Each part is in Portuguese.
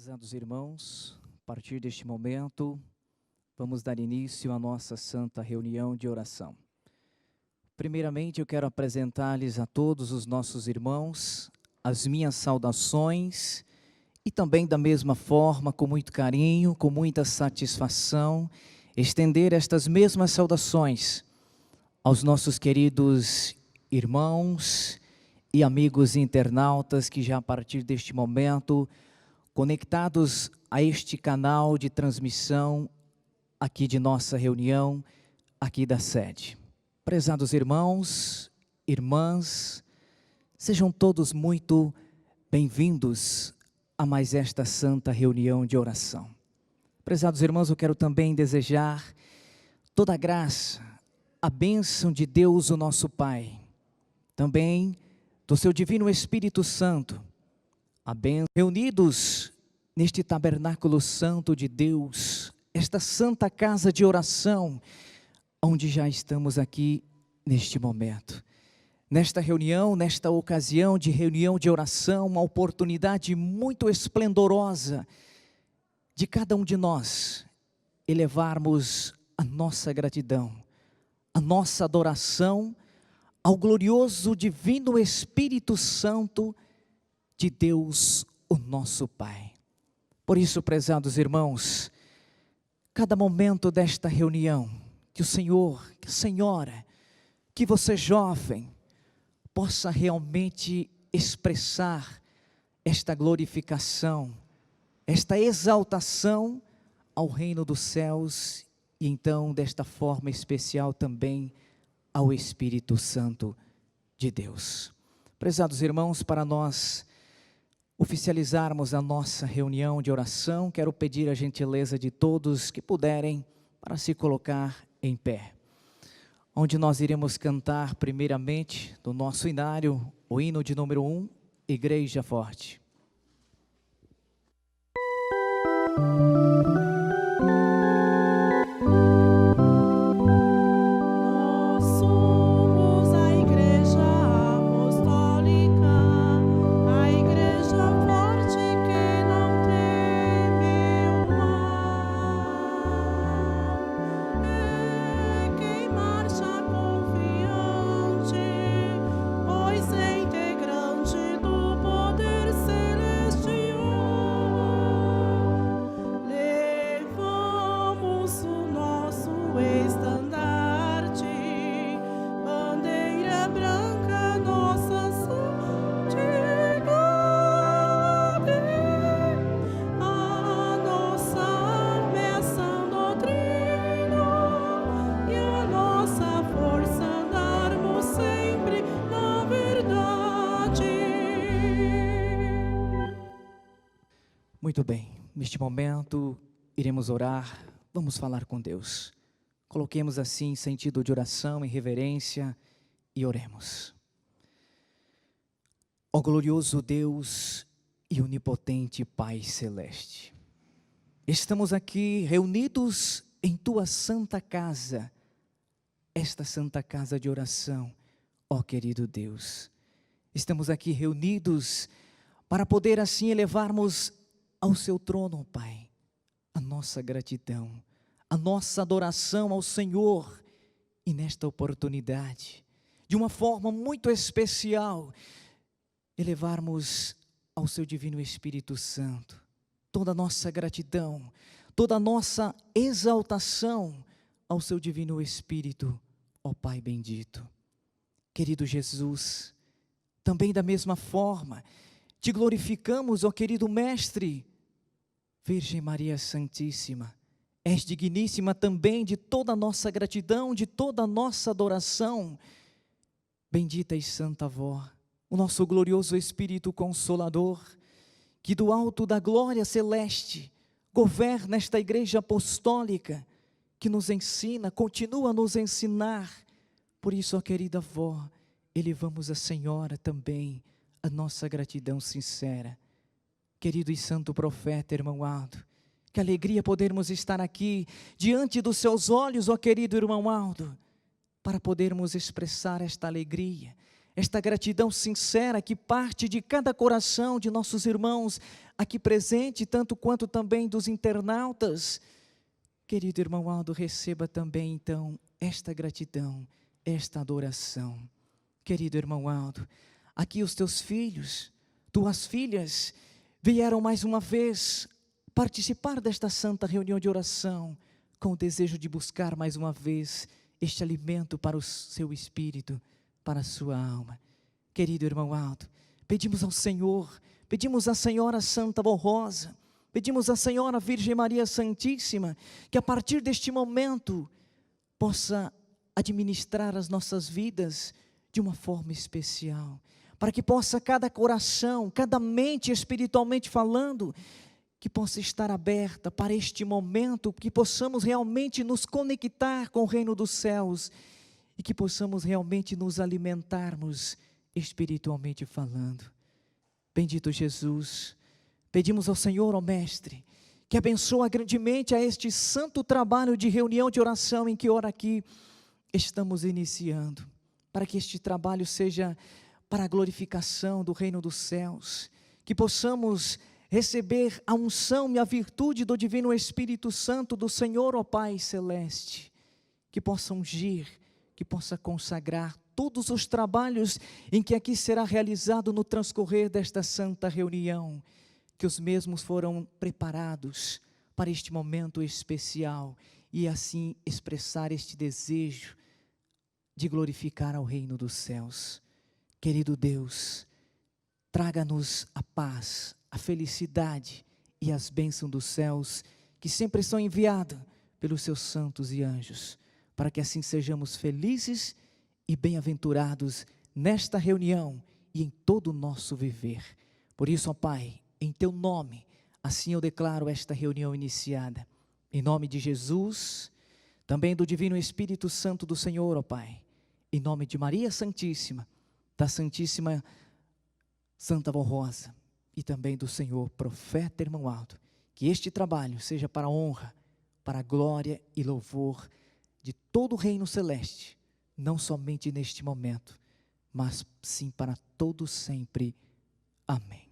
Prezados irmãos, a partir deste momento, vamos dar início à nossa santa reunião de oração. Primeiramente, eu quero apresentar-lhes a todos os nossos irmãos as minhas saudações e também da mesma forma, com muito carinho, com muita satisfação, estender estas mesmas saudações aos nossos queridos irmãos e amigos internautas que já a partir deste momento, conectados a este canal de transmissão aqui de nossa reunião, aqui da sede. Prezados irmãos, irmãs, sejam todos muito bem-vindos a mais esta santa reunião de oração. Prezados irmãos, eu quero também desejar toda a graça, a bênção de Deus, o nosso Pai, também do seu Divino Espírito Santo, a bênção, reunidos neste tabernáculo santo de Deus, esta santa casa de oração, onde já estamos aqui neste momento. Nesta reunião, nesta ocasião de reunião de oração, uma oportunidade muito esplendorosa de cada um de nós elevarmos a nossa gratidão, a nossa adoração ao glorioso Divino Espírito Santo de Deus, o nosso Pai. Por isso, prezados irmãos, cada momento desta reunião, que o Senhor, que a Senhora, que você jovem, possa realmente expressar esta glorificação, esta exaltação ao reino dos céus e então desta forma especial também ao Espírito Santo de Deus. Prezados irmãos, para nós oficializarmos a nossa reunião de oração, quero pedir a gentileza de todos que puderem para se colocar em pé, onde nós iremos cantar primeiramente do nosso inário, o hino de número 1, Igreja Forte. Muito bem, neste momento iremos orar, vamos falar com Deus. Coloquemos assim sentido de oração e reverência e oremos. Ó glorioso Deus e onipotente Pai Celeste, estamos aqui reunidos em Tua santa casa, esta santa casa de oração, ó querido Deus. Estamos aqui reunidos para poder assim elevarmos ao seu trono, Pai, a nossa gratidão, a nossa adoração ao Senhor, e nesta oportunidade, de uma forma muito especial, elevarmos ao seu Divino Espírito Santo, toda a nossa gratidão, toda a nossa exaltação ao seu Divino Espírito, ó Pai bendito. Querido Jesus, também da mesma forma, te glorificamos, ó querido Mestre, Virgem Maria Santíssima, és digníssima também de toda a nossa gratidão, de toda a nossa adoração. Bendita e Santa Avó, o nosso glorioso Espírito Consolador, que do alto da glória celeste, governa esta Igreja Apostólica, que nos ensina, continua a nos ensinar. Por isso, ó querida Avó, elevamos a Senhora também, a nossa gratidão sincera. Querido e santo profeta, irmão Aldo, que alegria podermos estar aqui, diante dos seus olhos, ó querido irmão Aldo, para podermos expressar esta alegria, esta gratidão sincera que parte de cada coração de nossos irmãos aqui presente, tanto quanto também dos internautas. Querido irmão Aldo, receba também então esta gratidão, esta adoração. Querido irmão Aldo, aqui os teus filhos, tuas filhas, vieram mais uma vez participar desta santa reunião de oração, com o desejo de buscar mais uma vez este alimento para o seu espírito, para a sua alma. Querido irmão Aldo, pedimos ao Senhor, pedimos à Senhora Santa Rosa, pedimos à Senhora Virgem Maria Santíssima, que a partir deste momento possa administrar as nossas vidas de uma forma especial, para que possa cada coração, cada mente espiritualmente falando, que possa estar aberta para este momento, que possamos realmente nos conectar com o reino dos céus e que possamos realmente nos alimentarmos espiritualmente falando. Bendito Jesus, pedimos ao Senhor, ó Mestre, que abençoa grandemente a este santo trabalho de reunião de oração em que ora aqui estamos iniciando, para que este trabalho seja para a glorificação do reino dos céus, que possamos receber a unção e a virtude do divino Espírito Santo do Senhor, ó Pai Celeste, que possa ungir, que possa consagrar todos os trabalhos em que aqui será realizado no transcorrer desta santa reunião, que os mesmos foram preparados para este momento especial e assim expressar este desejo de glorificar ao reino dos céus. Querido Deus, traga-nos a paz, a felicidade e as bênçãos dos céus, que sempre são enviadas pelos seus santos e anjos, para que assim sejamos felizes e bem-aventurados nesta reunião e em todo o nosso viver. Por isso, ó Pai, em Teu nome, assim eu declaro esta reunião iniciada. Em nome de Jesus, também do Divino Espírito Santo do Senhor, ó Pai, em nome de Maria Santíssima, da Santíssima Santa Rosa, e também do Senhor Profeta Irmão Aldo, que este trabalho seja para a honra, para a glória e louvor de todo o reino celeste, não somente neste momento, mas sim para todo sempre. Amém.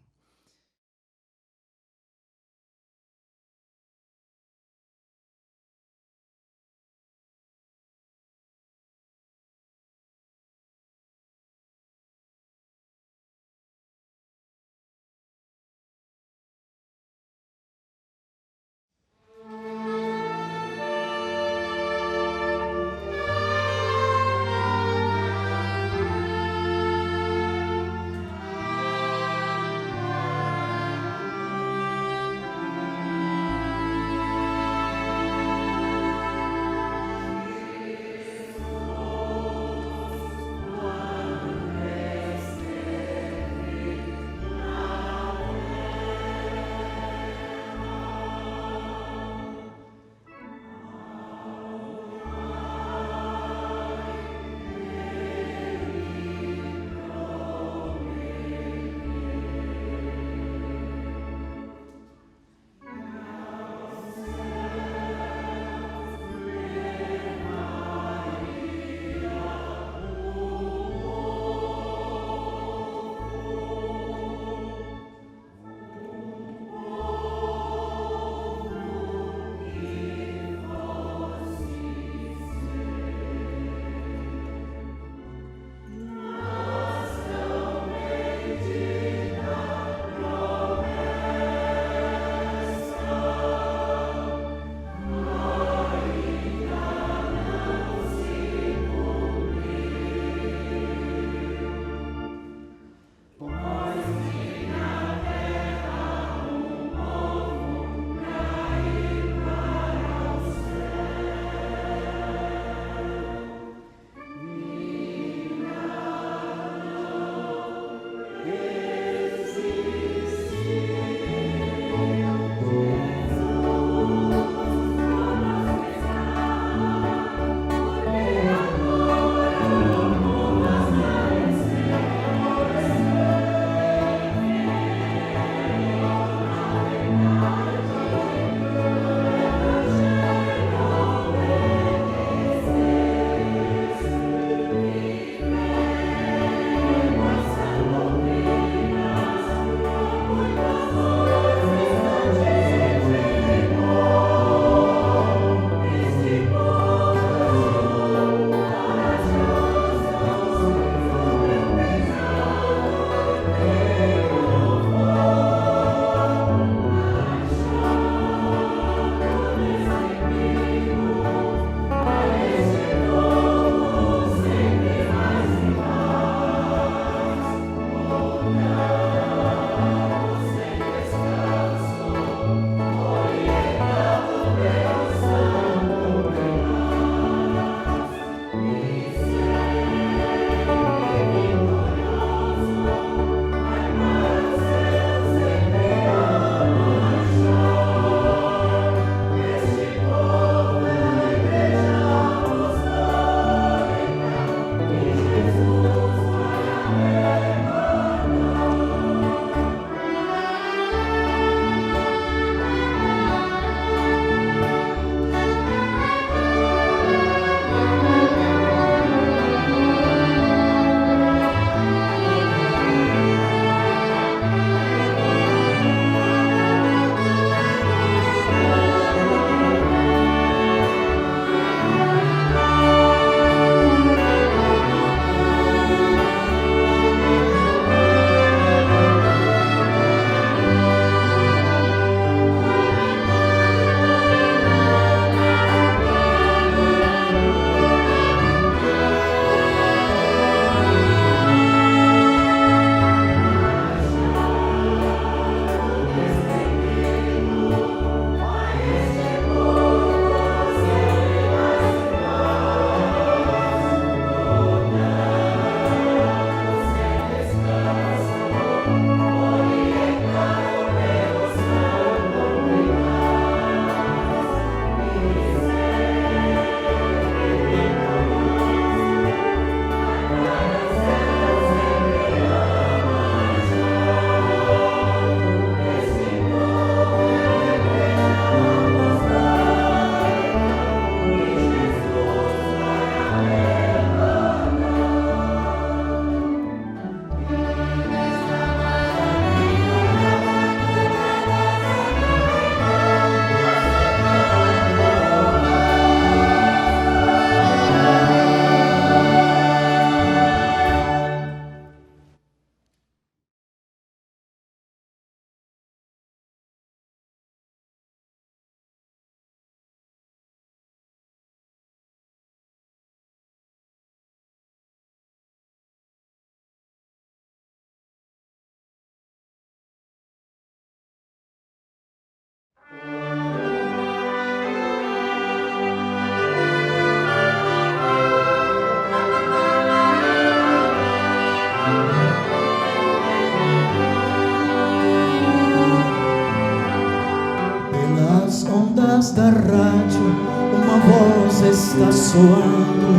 nas ondas da rádio, uma voz está soando,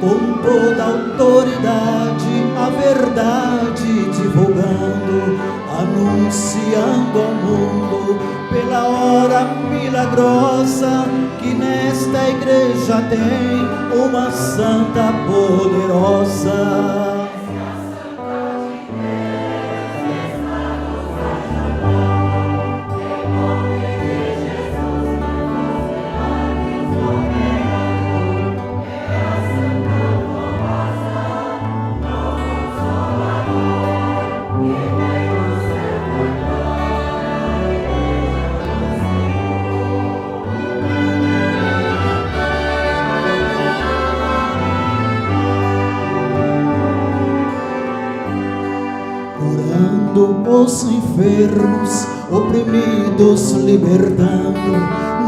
com toda a autoridade, a verdade divulgando, anunciando ao mundo, pela hora milagrosa, que nesta igreja tem uma santa poderosa. Os enfermos, oprimidos, libertando,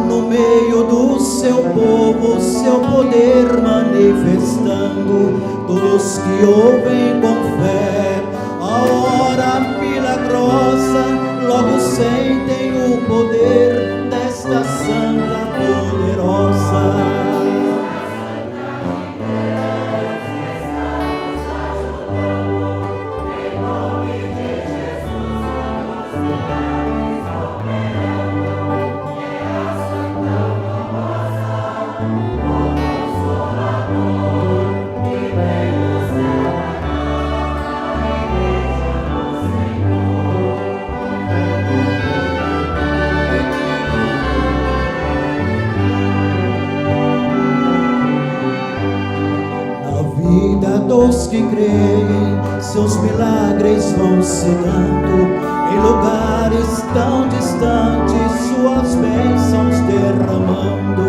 no meio do seu povo, seu poder manifestando. Todos que ouvem com fé a hora milagrosa, logo sentem o poder desta santa poderosa. Dos que creem, seus milagres vão se dando, em lugares tão distantes, suas bênçãos derramando.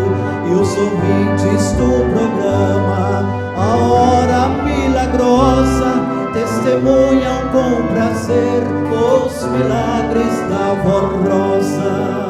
E os ouvintes do programa, a hora milagrosa, testemunham com prazer os milagres da voz rosa.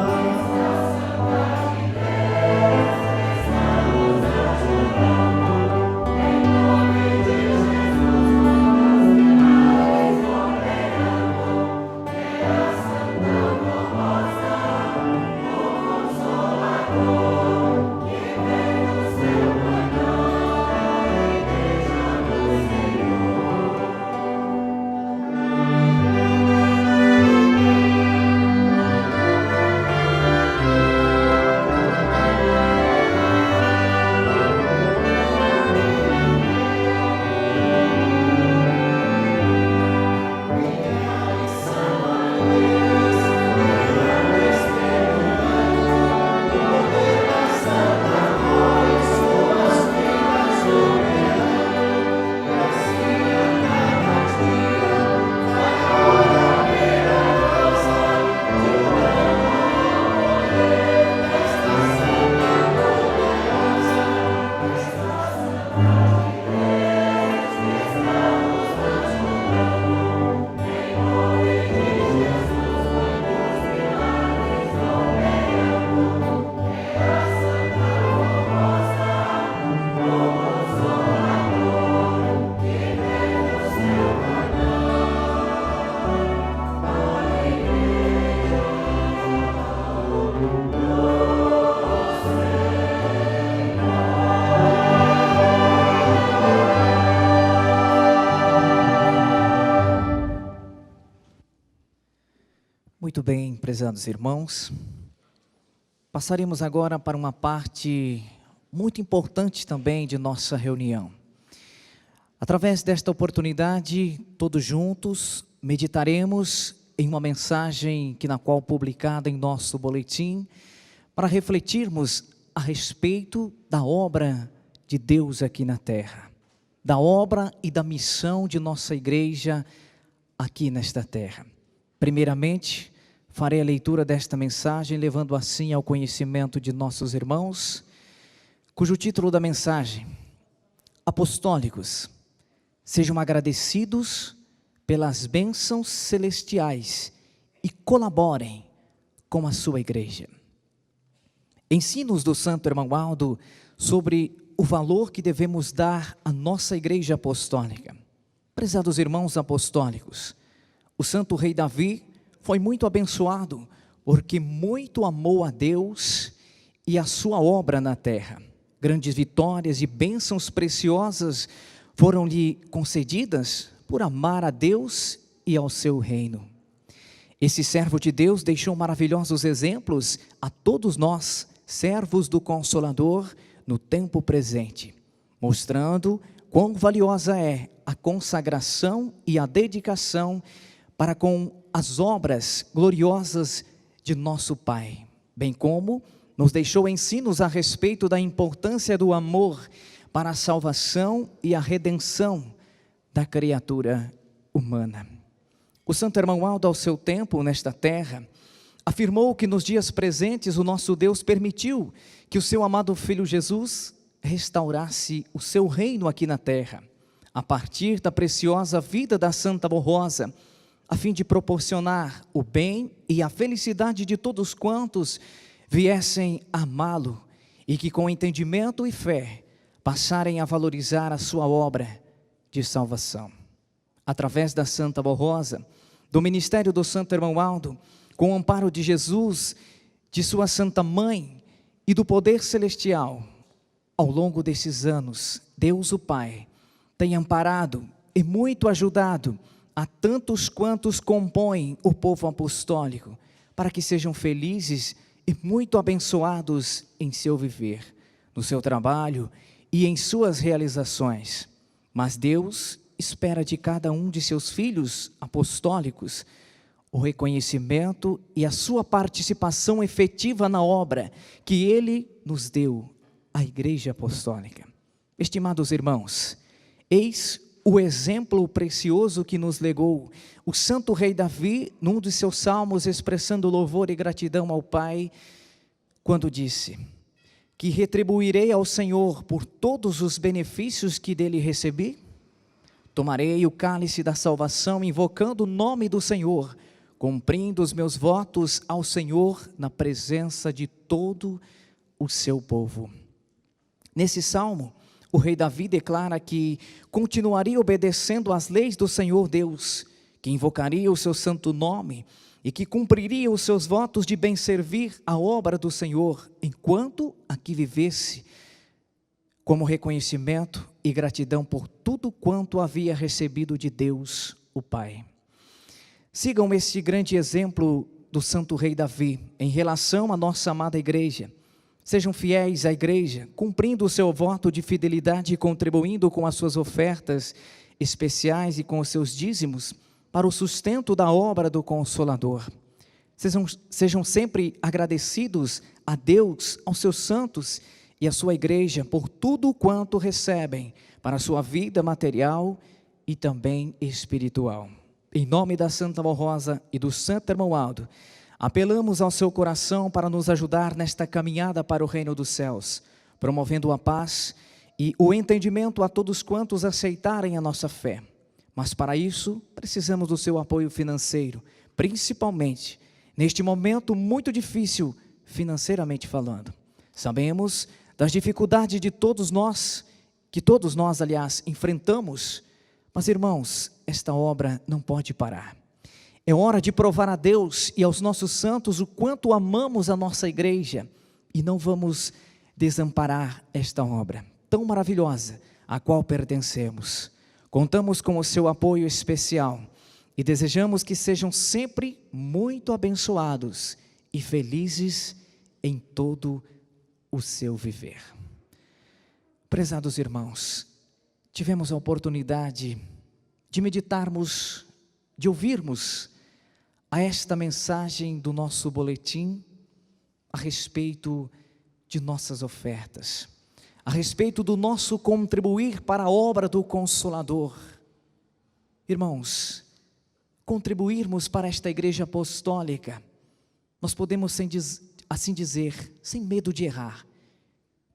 Muito bem, prezados irmãos, passaremos agora para uma parte muito importante também de nossa reunião. Através desta oportunidade, todos juntos, meditaremos em uma mensagem na qual publicada em nosso boletim, para refletirmos a respeito da obra de Deus aqui na terra, da obra e da missão de nossa igreja aqui nesta terra. Primeiramente, farei a leitura desta mensagem, levando assim ao conhecimento de nossos irmãos, cujo título da mensagem: Apostólicos, sejam agradecidos pelas bênçãos celestiais e colaborem com a sua igreja. Ensinos do Santo Irmão Aldo sobre o valor que devemos dar à nossa igreja apostólica. Prezados irmãos apostólicos, o santo rei Davi foi muito abençoado porque muito amou a Deus e a sua obra na terra. Grandes vitórias e bênçãos preciosas foram-lhe concedidas por amar a Deus e ao seu reino. Esse servo de Deus deixou maravilhosos exemplos a todos nós, servos do Consolador, no tempo presente, mostrando quão valiosa é a consagração e a dedicação para com as obras gloriosas de nosso Pai, bem como nos deixou ensinos a respeito da importância do amor para a salvação e a redenção da criatura humana. O santo irmão Aldo, ao seu tempo nesta terra, afirmou que nos dias presentes o nosso Deus permitiu que o seu amado Filho Jesus restaurasse o seu reino aqui na terra, a partir da preciosa vida da Santa Borrosa, a fim de proporcionar o bem e a felicidade de todos quantos viessem amá-lo e que com entendimento e fé passarem a valorizar a sua obra de salvação. Através da Santa Borrosa, do ministério do santo irmão Aldo, com o amparo de Jesus, de sua Santa Mãe e do poder celestial, ao longo desses anos, Deus o Pai tem amparado e muito ajudado a tantos quantos compõem o povo apostólico, para que sejam felizes e muito abençoados em seu viver, no seu trabalho e em suas realizações. Mas Deus espera de cada um de seus filhos apostólicos o reconhecimento e a sua participação efetiva na obra que Ele nos deu, a Igreja Apostólica. Estimados irmãos, eis o exemplo precioso que nos legou o santo rei Davi, num dos seus salmos, expressando louvor e gratidão ao Pai, quando disse: que retribuirei ao Senhor por todos os benefícios que dele recebi? Tomarei o cálice da salvação, invocando o nome do Senhor, cumprindo os meus votos ao Senhor na presença de todo o seu povo. Nesse salmo, o rei Davi declara que continuaria obedecendo às leis do Senhor Deus, que invocaria o seu santo nome e que cumpriria os seus votos de bem servir a obra do Senhor, enquanto aqui vivesse, como reconhecimento e gratidão por tudo quanto havia recebido de Deus, o Pai. Sigam este grande exemplo do santo rei Davi em relação à nossa amada igreja. Sejam fiéis à igreja, cumprindo o seu voto de fidelidade e contribuindo com as suas ofertas especiais e com os seus dízimos para o sustento da obra do Consolador. Sejam sempre agradecidos a Deus, aos seus santos e à sua igreja por tudo quanto recebem para a sua vida material e também espiritual. Em nome da Santa Borrosa e do santo irmão Aldo, apelamos ao seu coração para nos ajudar nesta caminhada para o reino dos céus, promovendo a paz e o entendimento a todos quantos aceitarem a nossa fé. Mas para isso, precisamos do seu apoio financeiro, principalmente neste momento muito difícil, financeiramente falando. Sabemos das dificuldades de todos nós, que todos nós, aliás, enfrentamos, mas irmãos, esta obra não pode parar. É hora de provar a Deus e aos nossos santos o quanto amamos a nossa igreja e não vamos desamparar esta obra tão maravilhosa a qual pertencemos. Contamos com o seu apoio especial e desejamos que sejam sempre muito abençoados e felizes em todo o seu viver. Prezados irmãos, tivemos a oportunidade de meditarmos, de ouvirmos a esta mensagem do nosso boletim a respeito de nossas ofertas, a respeito do nosso contribuir para a obra do Consolador. Irmãos, contribuirmos para esta igreja apostólica, nós podemos assim dizer, sem medo de errar,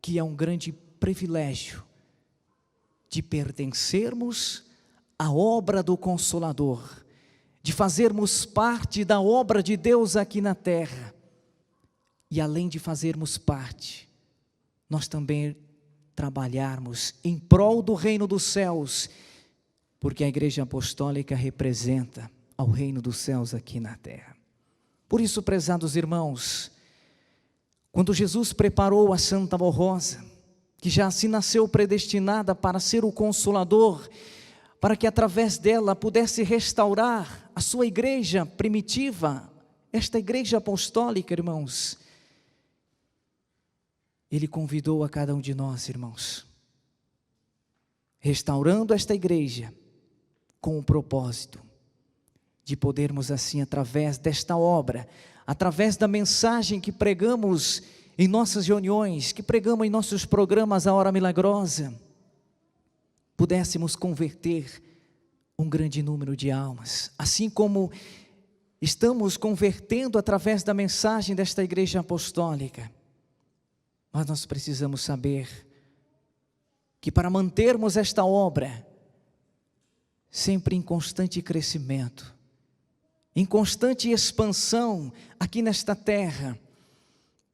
que é um grande privilégio de pertencermos à obra do Consolador, de fazermos parte da obra de Deus aqui na terra. E além de fazermos parte, nós também trabalharmos em prol do reino dos céus, porque a igreja apostólica representa ao reino dos céus aqui na terra. Por isso, prezados irmãos, quando Jesus preparou a Santa Rosa, que já assim nasceu predestinada para ser o Consolador, para que através dela pudesse restaurar a sua igreja primitiva, esta igreja apostólica, irmãos, Ele convidou a cada um de nós, irmãos, restaurando esta igreja com o propósito de podermos assim, através desta obra, através da mensagem que pregamos em nossas reuniões, que pregamos em nossos programas A Hora Milagrosa, pudéssemos converter um grande número de almas, assim como estamos convertendo através da mensagem desta igreja apostólica. Mas nós precisamos saber que para mantermos esta obra sempre em constante crescimento, em constante expansão aqui nesta terra,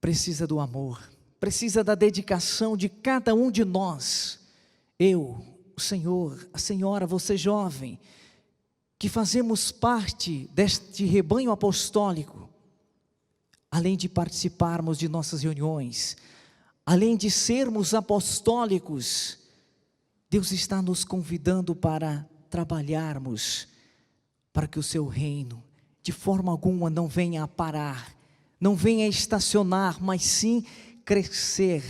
precisa do amor, precisa da dedicação de cada um de nós. Eu, o Senhor, a senhora, você jovem, que fazemos parte deste rebanho apostólico, além de participarmos de nossas reuniões, além de sermos apostólicos, Deus está nos convidando para trabalharmos para que o seu reino de forma alguma não venha a parar, não venha a estacionar, mas sim crescer.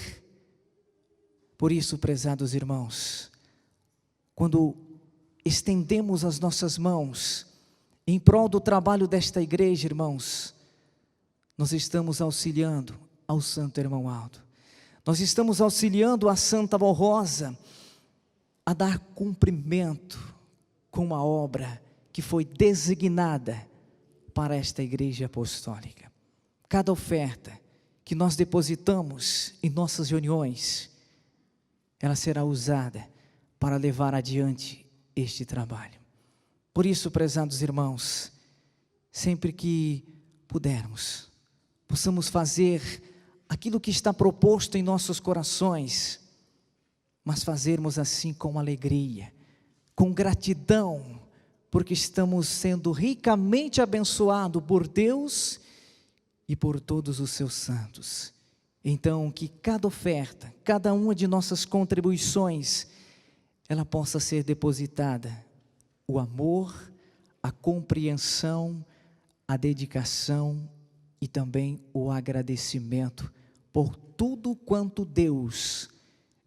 Por isso, prezados irmãos, quando estendemos as nossas mãos em prol do trabalho desta igreja, irmãos, nós estamos auxiliando ao Santo Irmão Aldo, nós estamos auxiliando a Santa Rosa a dar cumprimento com a obra que foi designada para esta igreja apostólica. Cada oferta que nós depositamos em nossas reuniões, ela será usada para levar adiante este trabalho. Por isso, prezados irmãos, sempre que pudermos, possamos fazer aquilo que está proposto em nossos corações, mas fazermos assim com alegria, com gratidão, porque estamos sendo ricamente abençoados por Deus e por todos os seus santos. Então, que cada oferta, cada uma de nossas contribuições, ela possa ser depositada, o amor, a compreensão, a dedicação e também o agradecimento por tudo quanto Deus,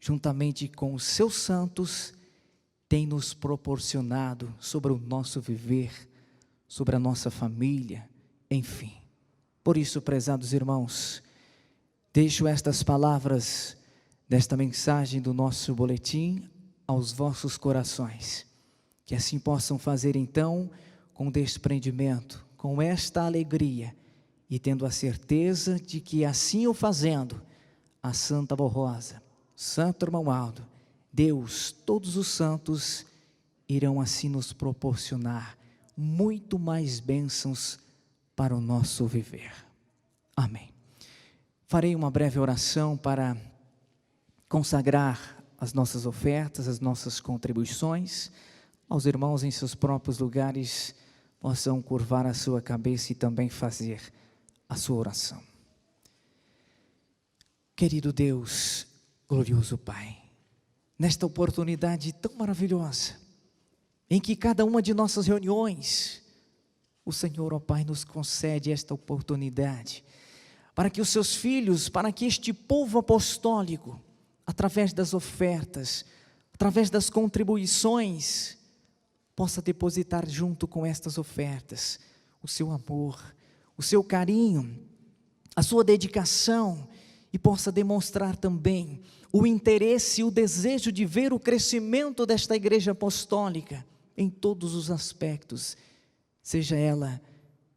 juntamente com os seus santos, tem nos proporcionado sobre o nosso viver, sobre a nossa família, enfim. Por isso, prezados irmãos, deixo estas palavras desta mensagem do nosso boletim aos vossos corações, que assim possam fazer então com desprendimento, com esta alegria, e tendo a certeza de que assim o fazendo, a Santa Rosa, Santo Irmão Aldo, Deus, todos os santos, irão assim nos proporcionar muito mais bênçãos para o nosso viver. Amém. Farei uma breve oração para consagrar as nossas ofertas, as nossas contribuições. Aos irmãos em seus próprios lugares possam curvar a sua cabeça e também fazer a sua oração. Querido Deus, glorioso Pai, nesta oportunidade tão maravilhosa, em que cada uma de nossas reuniões, o Senhor, ó Pai, nos concede esta oportunidade, para que os seus filhos, para que este povo apostólico, através das ofertas, através das contribuições, possa depositar junto com estas ofertas, o seu amor, o seu carinho, a sua dedicação, e possa demonstrar também o interesse e o desejo de ver o crescimento desta igreja apostólica em todos os aspectos, seja ela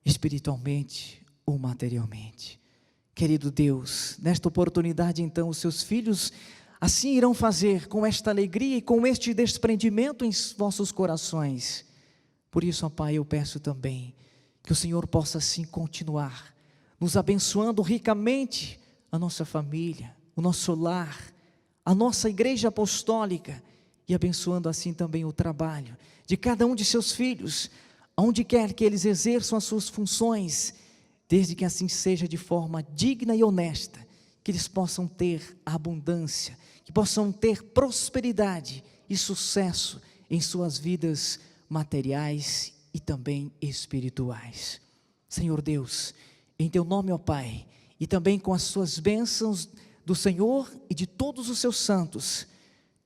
espiritualmente ou materialmente. Querido Deus, nesta oportunidade então os seus filhos assim irão fazer com esta alegria e com este desprendimento em vossos corações. Por isso, ó Pai, eu peço também que o Senhor possa assim continuar nos abençoando ricamente a nossa família, o nosso lar, a nossa igreja apostólica, e abençoando assim também o trabalho de cada um de seus filhos, onde quer que eles exerçam as suas funções. desde que assim seja de forma digna e honesta, que eles possam ter abundância, que possam ter prosperidade e sucesso em suas vidas materiais e também espirituais. Senhor Deus, em Teu nome, ó Pai, e também com as suas bênçãos do Senhor e de todos os seus santos,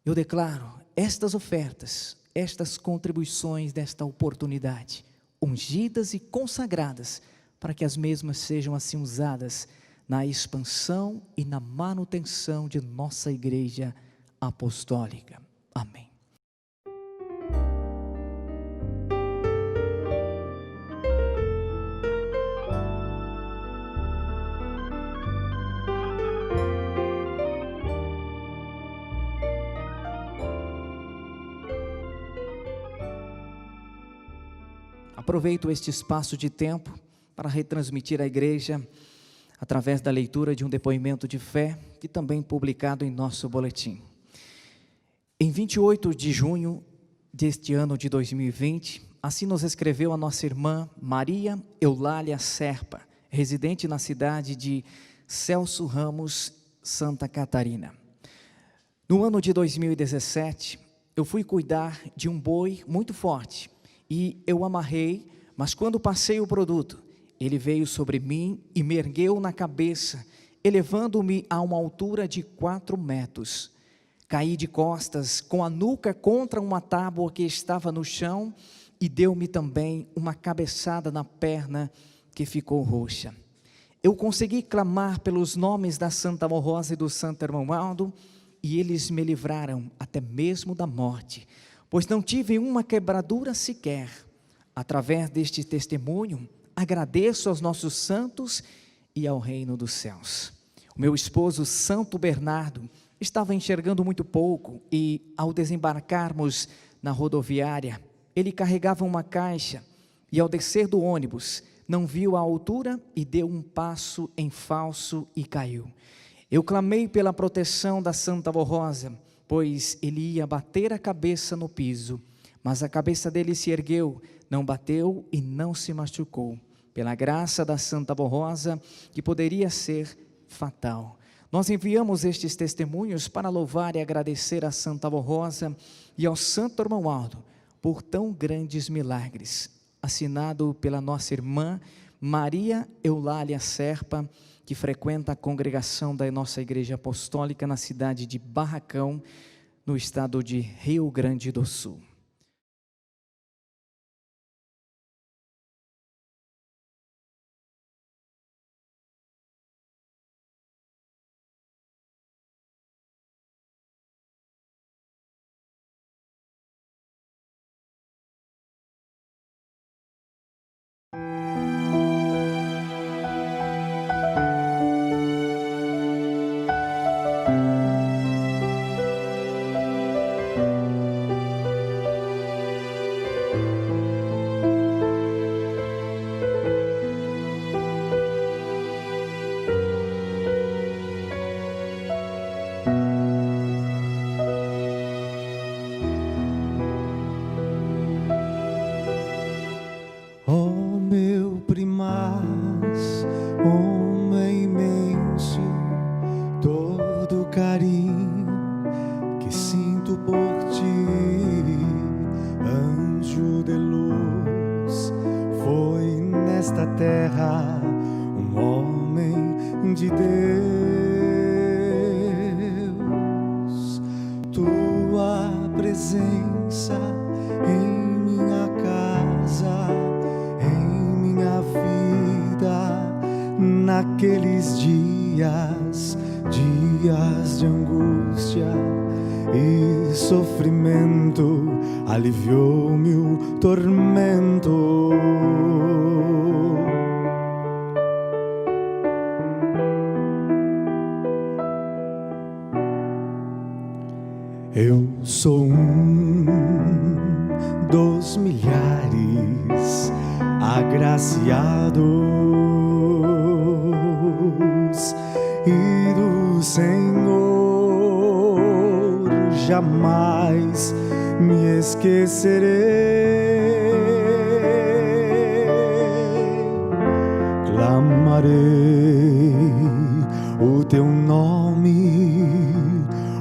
eu declaro estas ofertas, estas contribuições desta oportunidade, ungidas e consagradas, para que as mesmas sejam assim usadas na expansão e na manutenção de nossa igreja apostólica. Amém. Aproveito este espaço de tempo para retransmitir à igreja, através da leitura de um depoimento de fé, que também publicado em nosso boletim. Em 28 de junho deste ano de 2020, assim nos escreveu a nossa irmã Maria Eulália Serpa, residente na cidade de Celso Ramos, Santa Catarina. No ano de 2017, eu fui cuidar de um boi muito forte, e eu amarrei, mas quando passei o produto, ele veio sobre mim e me ergueu na cabeça, elevando-me a uma altura de 4 metros. Caí de costas, com a nuca contra uma tábua que estava no chão, e deu-me também uma cabeçada na perna que ficou roxa. Eu consegui clamar pelos nomes da Santa Rosa e do Santo Hermãoaldo, e eles me livraram até mesmo da morte, pois não tive uma quebradura sequer. Através deste testemunho, agradeço aos nossos santos e ao reino dos céus. O meu esposo, Santo Bernardo, estava enxergando muito pouco e, ao desembarcarmos na rodoviária, ele carregava uma caixa e, ao descer do ônibus, não viu a altura e deu um passo em falso e caiu. Eu clamei pela proteção da Santa Rosa, pois ele ia bater a cabeça no piso, mas a cabeça dele se ergueu, não bateu e não se machucou, pela graça da Santa Rosa, que poderia ser fatal. Nós enviamos estes testemunhos para louvar e agradecer a Santa Rosa e ao Santo Hermãoaldo por tão grandes milagres, assinado pela nossa irmã Maria Eulália Serpa, que frequenta a congregação da nossa igreja apostólica na cidade de Barracão, no estado de Rio Grande do Sul. Homem imenso, todo carinho que sinto por ti, anjo de luz, foi nesta terra um homem de Deus. Tua presença em minha casa, naqueles dias de angústia e sofrimento, aliviou-me o tormento. Eu sou um dos milhares agraciados e do Senhor jamais me esquecerei. Clamo proclamarei o teu nome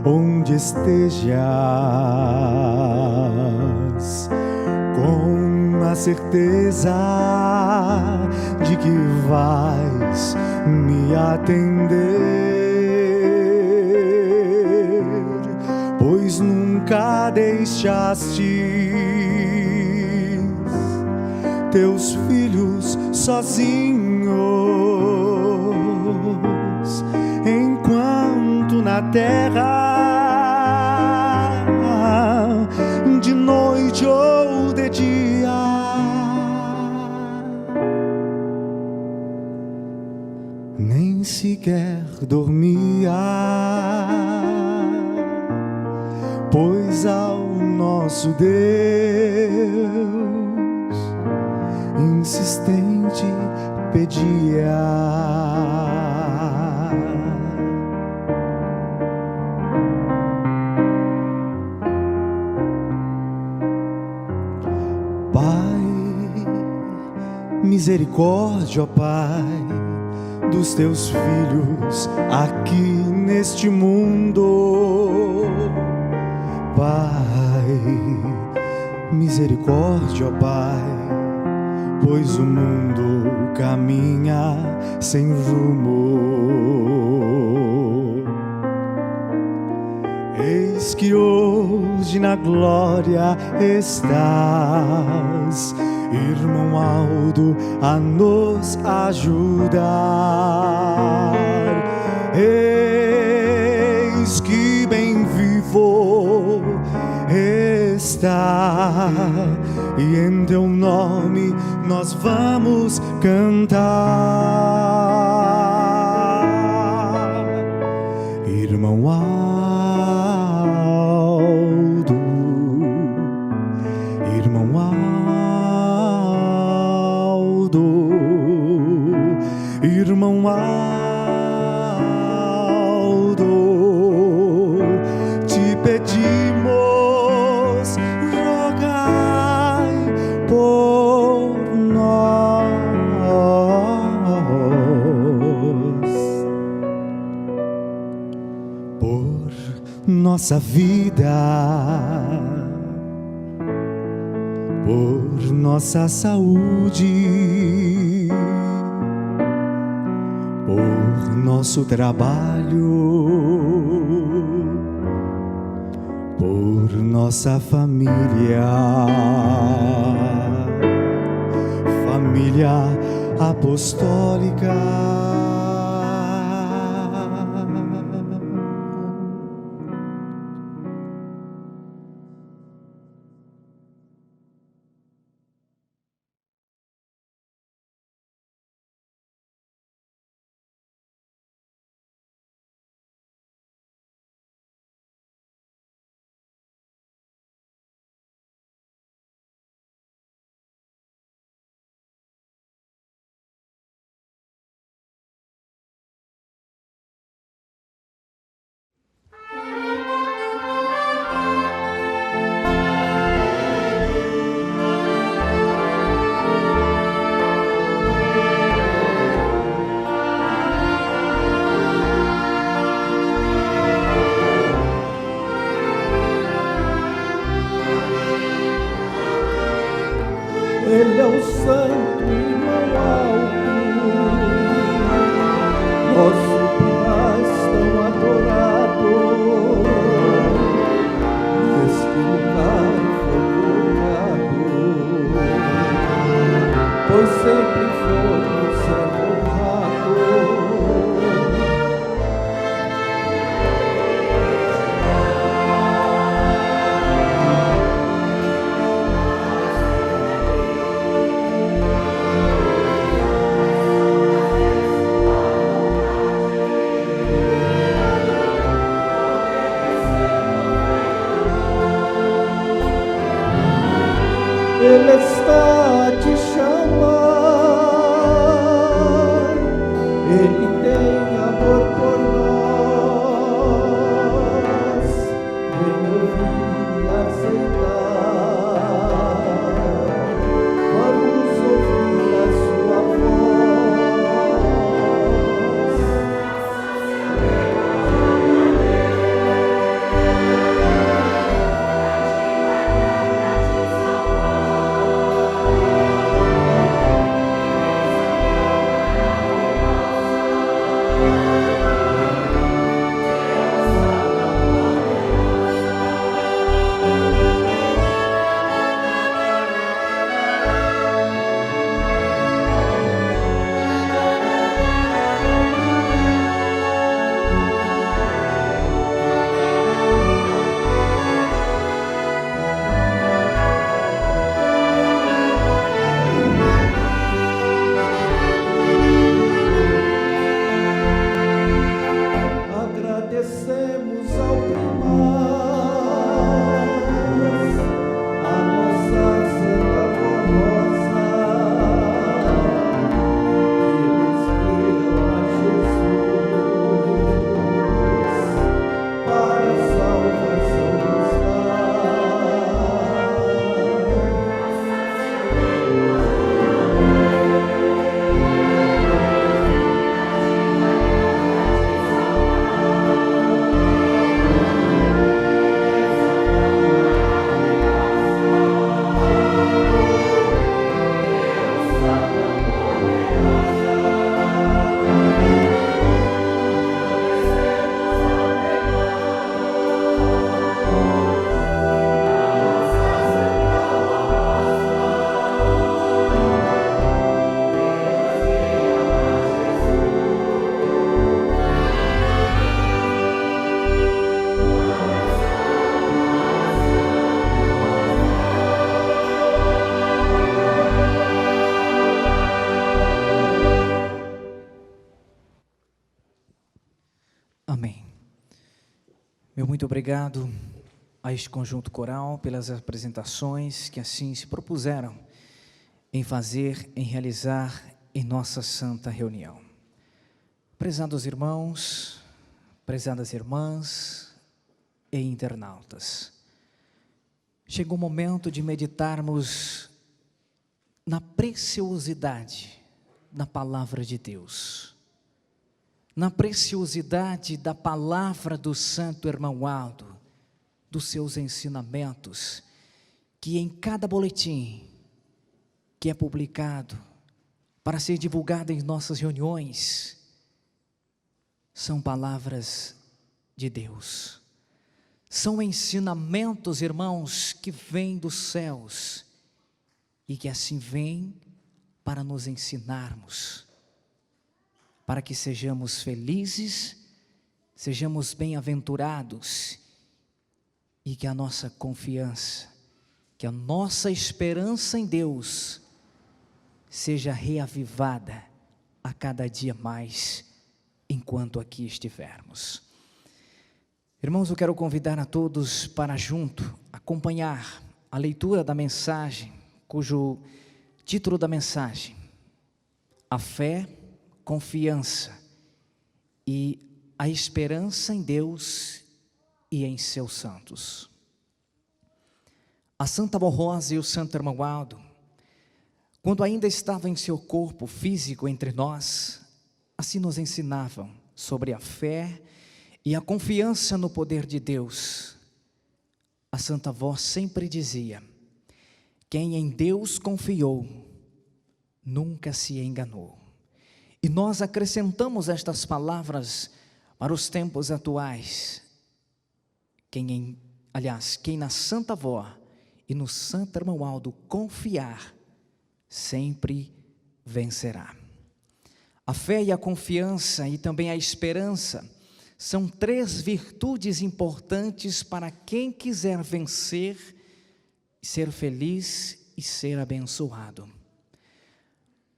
onde estejas, com a certeza de que vais me atender, pois nunca deixaste teus filhos sozinhos, enquanto na terra, de noite ou de dia, nem sequer dormia, pois ao nosso Deus insistente pedia. Pai, misericórdia, ó Pai, dos teus filhos aqui neste mundo. Pai, misericórdia, ó Pai, pois o mundo caminha sem rumo. Eis que hoje na glória estás, irmão Aldo, a nos ajudar. Eis que bem vivo está, e em teu nome nós vamos cantar. Irmão Aldo, irmão Aldo, irmão Aldo, te pedimos, rogai por nós, por nossa vida, por nossa saúde, por nosso trabalho, por nossa família, família apostólica. Meu muito obrigado a este conjunto coral pelas apresentações que assim se propuseram em fazer, em realizar em nossa santa reunião. Prezados irmãos, prezadas irmãs e internautas, chegou o momento de meditarmos na preciosidade da palavra de Deus, na preciosidade da palavra do santo irmão Aldo, dos seus ensinamentos, que em cada boletim que é publicado para ser divulgado em nossas reuniões, são palavras de Deus, são ensinamentos, irmãos, que vêm dos céus e que assim vêm para nos ensinarmos, para que sejamos felizes, sejamos bem-aventurados e que a nossa confiança, que a nossa esperança em Deus seja reavivada a cada dia mais, enquanto aqui estivermos. Irmãos, eu quero convidar a todos para junto acompanhar a leitura da mensagem, cujo título da mensagem: a fé, confiança e a esperança em Deus e em seus santos. A Santa Avó Rosa e o Santo Irmão Aldo, quando ainda estavam em seu corpo físico entre nós, assim nos ensinavam sobre a fé e a confiança no poder de Deus. A Santa Avó sempre dizia: quem em Deus confiou, nunca se enganou. E nós acrescentamos estas palavras para os tempos atuais. Quem na Santa Avó e no Santo Irmão Aldo confiar, sempre vencerá. A fé e a confiança e também a esperança são três virtudes importantes para quem quiser vencer, ser feliz e ser abençoado.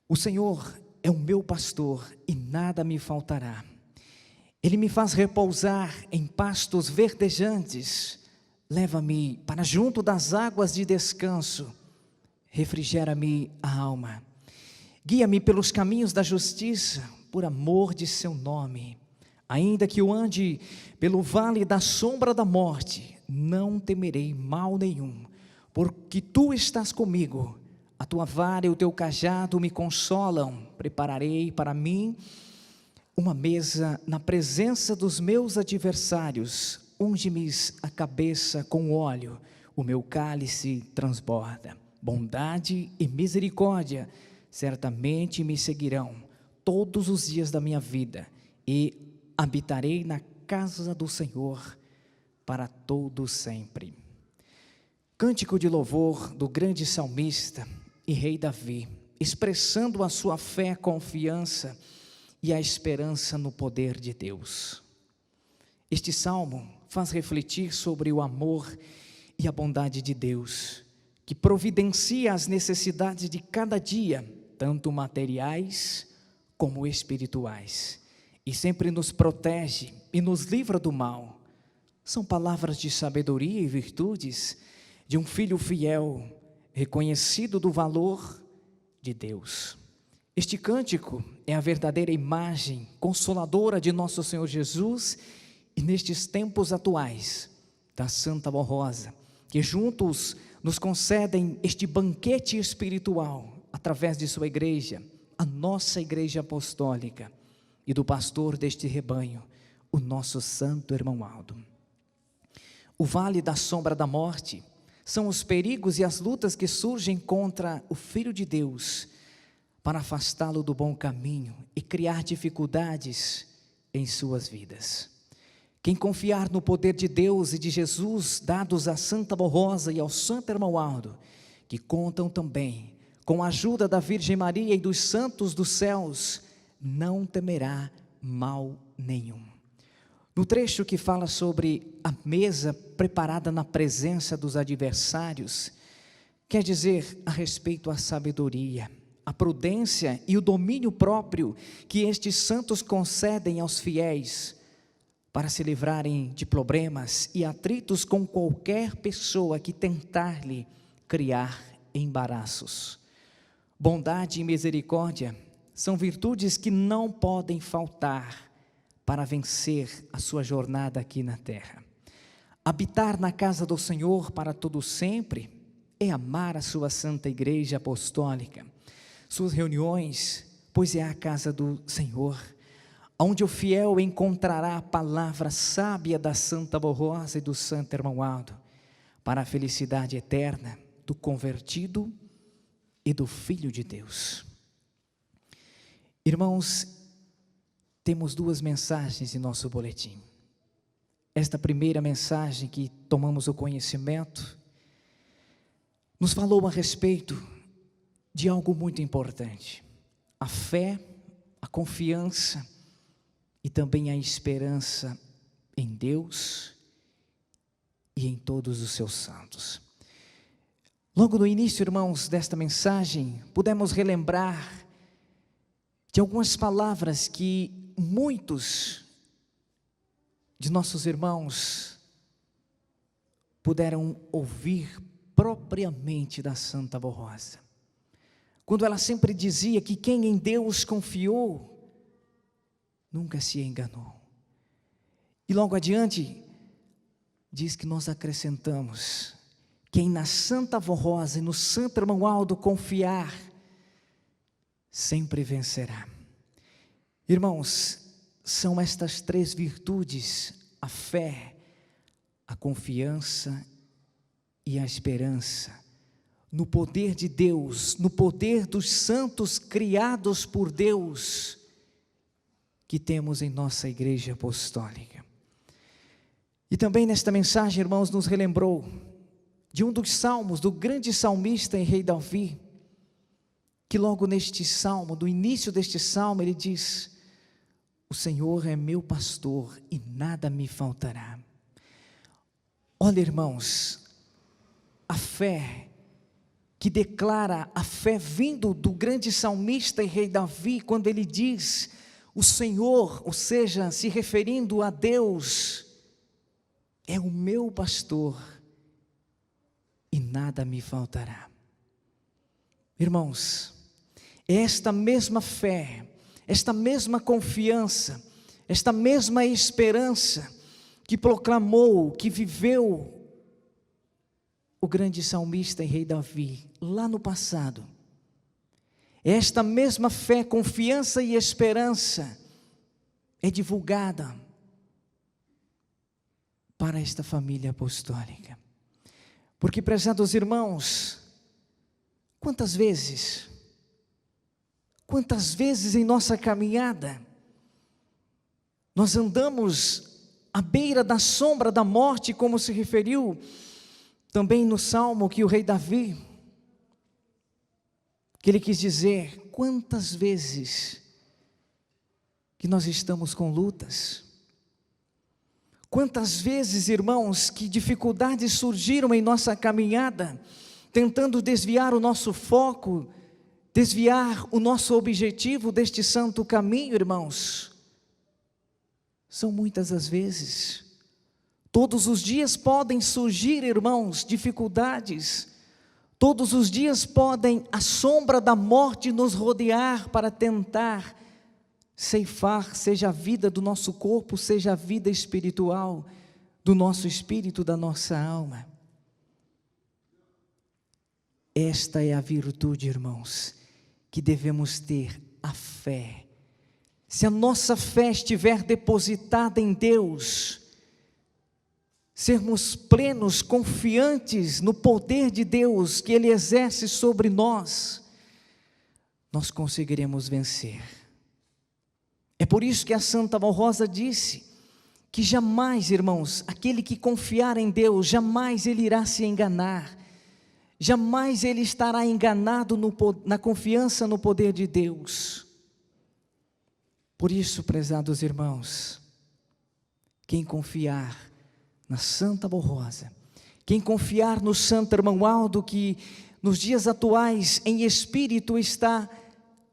O Senhor é o meu pastor e nada me faltará. Ele me faz repousar em pastos verdejantes, leva-me para junto das águas de descanso, refrigera-me a alma, guia-me pelos caminhos da justiça, por amor de seu nome. Ainda que eu ande pelo vale da sombra da morte, não temerei mal nenhum, porque tu estás comigo, a tua vara e o teu cajado me consolam. Prepararei para mim uma mesa na presença dos meus adversários, unge-me a cabeça com óleo, o meu cálice transborda. Bondade e misericórdia certamente me seguirão todos os dias da minha vida, e habitarei na casa do Senhor para todo sempre. Cântico de louvor do grande salmista e rei Davi, expressando a sua fé, confiança e a esperança no poder de Deus. Este salmo faz refletir sobre o amor e a bondade de Deus, que providencia as necessidades de cada dia, tanto materiais como espirituais, e sempre nos protege e nos livra do mal. São palavras de sabedoria e virtudes de um filho fiel, reconhecido do valor de Deus. Este cântico é a verdadeira imagem consoladora de nosso Senhor Jesus, e nestes tempos atuais, da Santa Avó Rosa, que juntos nos concedem este banquete espiritual, através de sua igreja, a nossa igreja apostólica, e do pastor deste rebanho, o nosso Santo Irmão Aldo. O vale da sombra da morte são os perigos e as lutas que surgem contra o Filho de Deus, para afastá-lo do bom caminho e criar dificuldades em suas vidas. Quem confiar no poder de Deus e de Jesus, dados à Santa Avó Rosa e ao Santo Irmão Aldo, que contam também com a ajuda da Virgem Maria e dos santos dos céus, não temerá mal nenhum. No trecho que fala sobre a mesa preparada na presença dos adversários, quer dizer a respeito à sabedoria, a prudência e o domínio próprio que estes santos concedem aos fiéis, para se livrarem de problemas e atritos com qualquer pessoa que tentar-lhe criar embaraços. Bondade e misericórdia são virtudes que não podem faltar para vencer a sua jornada aqui na terra. Habitar na casa do Senhor para todo sempre é amar a sua santa igreja apostólica, suas reuniões, pois é a casa do Senhor, onde o fiel encontrará a palavra sábia da Santa Borrosa e do Santo Irmão Aldo, para a felicidade eterna do convertido e do Filho de Deus. Irmãos, temos duas mensagens em nosso boletim. Esta primeira mensagem que tomamos o conhecimento, nos falou a respeito de algo muito importante: a fé, a confiança e também a esperança em Deus e em todos os seus santos. Logo no início, irmãos, desta mensagem, pudemos relembrar de algumas palavras que muitos de nossos irmãos puderam ouvir propriamente da Santa Borrosa, quando ela sempre dizia que quem em Deus confiou nunca se enganou. E logo adiante diz que nós acrescentamos: quem na Santa Borrosa e no Santo Irmão Aldo confiar, sempre vencerá. Irmãos, são estas três virtudes: a fé, a confiança e a esperança, no poder de Deus, no poder dos santos criados por Deus, que temos em nossa igreja apostólica. E também nesta mensagem, irmãos, nos relembrou de um dos salmos, do grande salmista e rei Davi, que logo neste salmo, do início deste salmo, ele diz: o Senhor é meu pastor e nada me faltará. Olha, irmãos, a fé que declara, a fé vindo do grande salmista e rei Davi, quando ele diz: o Senhor, ou seja, se referindo a Deus, é o meu pastor e nada me faltará. Irmãos, esta mesma fé, esta mesma confiança, esta mesma esperança que proclamou, que viveu o grande salmista e rei Davi lá no passado, esta mesma fé, confiança e esperança é divulgada para esta família apostólica. Porque, prezados irmãos, quantas vezes em nossa caminhada nós andamos à beira da sombra da morte, como se referiu também no salmo que o rei Davi, que ele quis dizer, quantas vezes que nós estamos com lutas, quantas vezes, irmãos, que dificuldades surgiram em nossa caminhada, tentando desviar o nosso foco, desviar o nosso objetivo deste santo caminho, irmãos. São muitas as vezes. Todos os dias podem surgir, irmãos, dificuldades. Todos os dias podem a sombra da morte nos rodear para tentar ceifar, seja a vida do nosso corpo, seja a vida espiritual do nosso espírito, da nossa alma. Esta é a virtude, irmãos, que devemos ter, a fé. Se a nossa fé estiver depositada em Deus, sermos plenos, confiantes no poder de Deus que Ele exerce sobre nós, nós conseguiremos vencer. É por isso que a Santa Borrosa disse que jamais, irmãos, aquele que confiar em Deus, jamais ele irá se enganar, jamais ele estará enganado na confiança no poder de Deus. Por isso, prezados irmãos, quem confiar na Santa Borrosa, quem confiar no Santo Irmão Aldo, que nos dias atuais em espírito está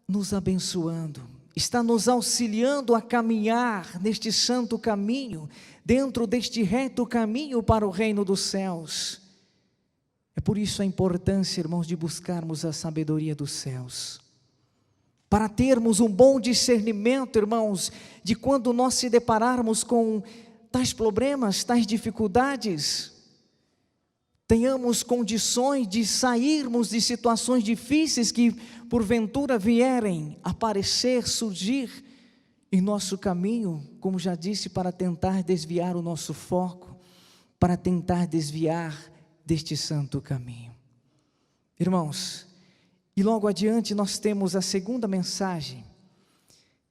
nos abençoando, está nos auxiliando a caminhar neste santo caminho, dentro deste reto caminho para o reino dos céus. É por isso a importância, irmãos, de buscarmos a sabedoria dos céus, para termos um bom discernimento, irmãos, de quando nós se depararmos com tais problemas, tais dificuldades, tenhamos condições de sairmos de situações difíceis que porventura vierem aparecer, surgir em nosso caminho, como já disse, para tentar desviar o nosso foco, para tentar desviar deste santo caminho. Irmãos, e logo adiante nós temos a segunda mensagem,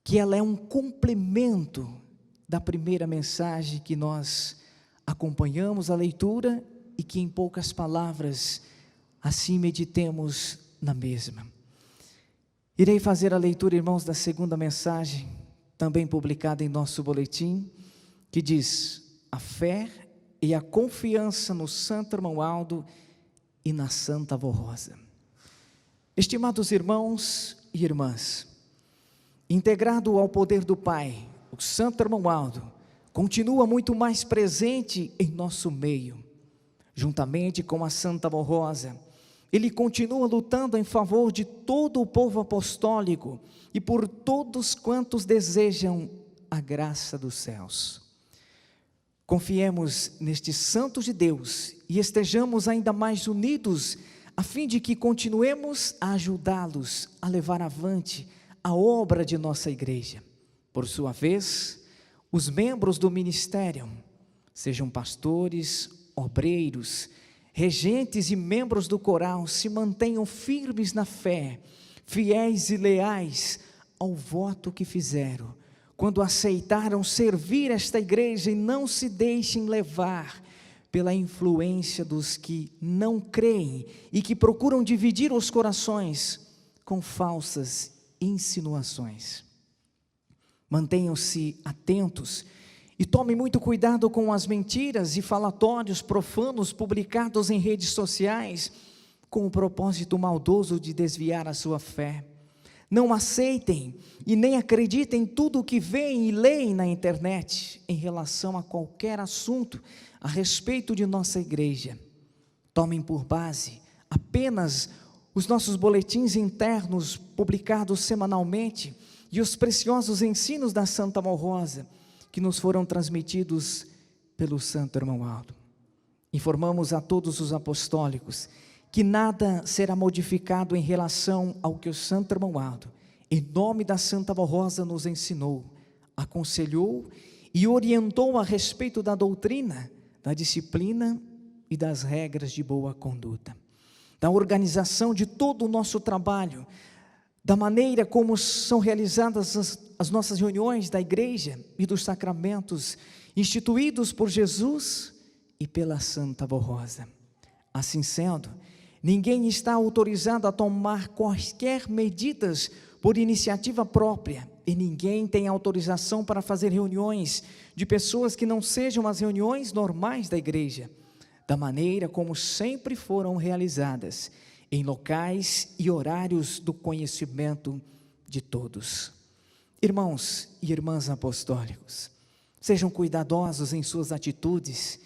que ela é um complemento da primeira mensagem que nós acompanhamos a leitura e que em poucas palavras assim meditemos na mesma. Irei fazer a leitura, irmãos, da segunda mensagem, também publicada em nosso boletim, que diz: a fé e a confiança no Santo Irmão Aldo e na Santa Avó Rosa. Estimados irmãos e irmãs, integrado ao poder do Pai, o Santo Irmão Aldo continua muito mais presente em nosso meio. Juntamente com a Santa Avó Rosa, ele continua lutando em favor de todo o povo apostólico e por todos quantos desejam a graça dos céus. Confiemos nestes santos de Deus e estejamos ainda mais unidos, a fim de que continuemos a ajudá-los a levar avante a obra de nossa igreja. Por sua vez, os membros do ministério, sejam pastores, obreiros, regentes e membros do coral, se mantenham firmes na fé, fiéis e leais ao voto que fizeram, quando aceitaram servir esta igreja, e não se deixem levar pela influência dos que não creem e que procuram dividir os corações com falsas insinuações. Mantenham-se atentos e tomem muito cuidado com as mentiras e falatórios profanos publicados em redes sociais, com o propósito maldoso de desviar a sua fé. Não aceitem e nem acreditem em tudo o que veem e leem na internet em relação a qualquer assunto a respeito de nossa igreja. Tomem por base apenas os nossos boletins internos publicados semanalmente e os preciosos ensinos da Santa Avó Rosa, que nos foram transmitidos pelo Santo Irmão Aldo. Informamos a todos os apostólicos que nada será modificado em relação ao que o Santo Irmão Aldo, em nome da Santa Avó Rosa, nos ensinou, aconselhou e orientou a respeito da doutrina, da disciplina e das regras de boa conduta, da organização de todo o nosso trabalho, da maneira como são realizadas as nossas reuniões da igreja e dos sacramentos instituídos por Jesus e pela Santa Avó Rosa. Assim sendo, ninguém está autorizado a tomar quaisquer medidas por iniciativa própria, e ninguém tem autorização para fazer reuniões de pessoas que não sejam as reuniões normais da igreja, da maneira como sempre foram realizadas, em locais e horários do conhecimento de todos. Irmãos e irmãs apostólicos, sejam cuidadosos em suas atitudes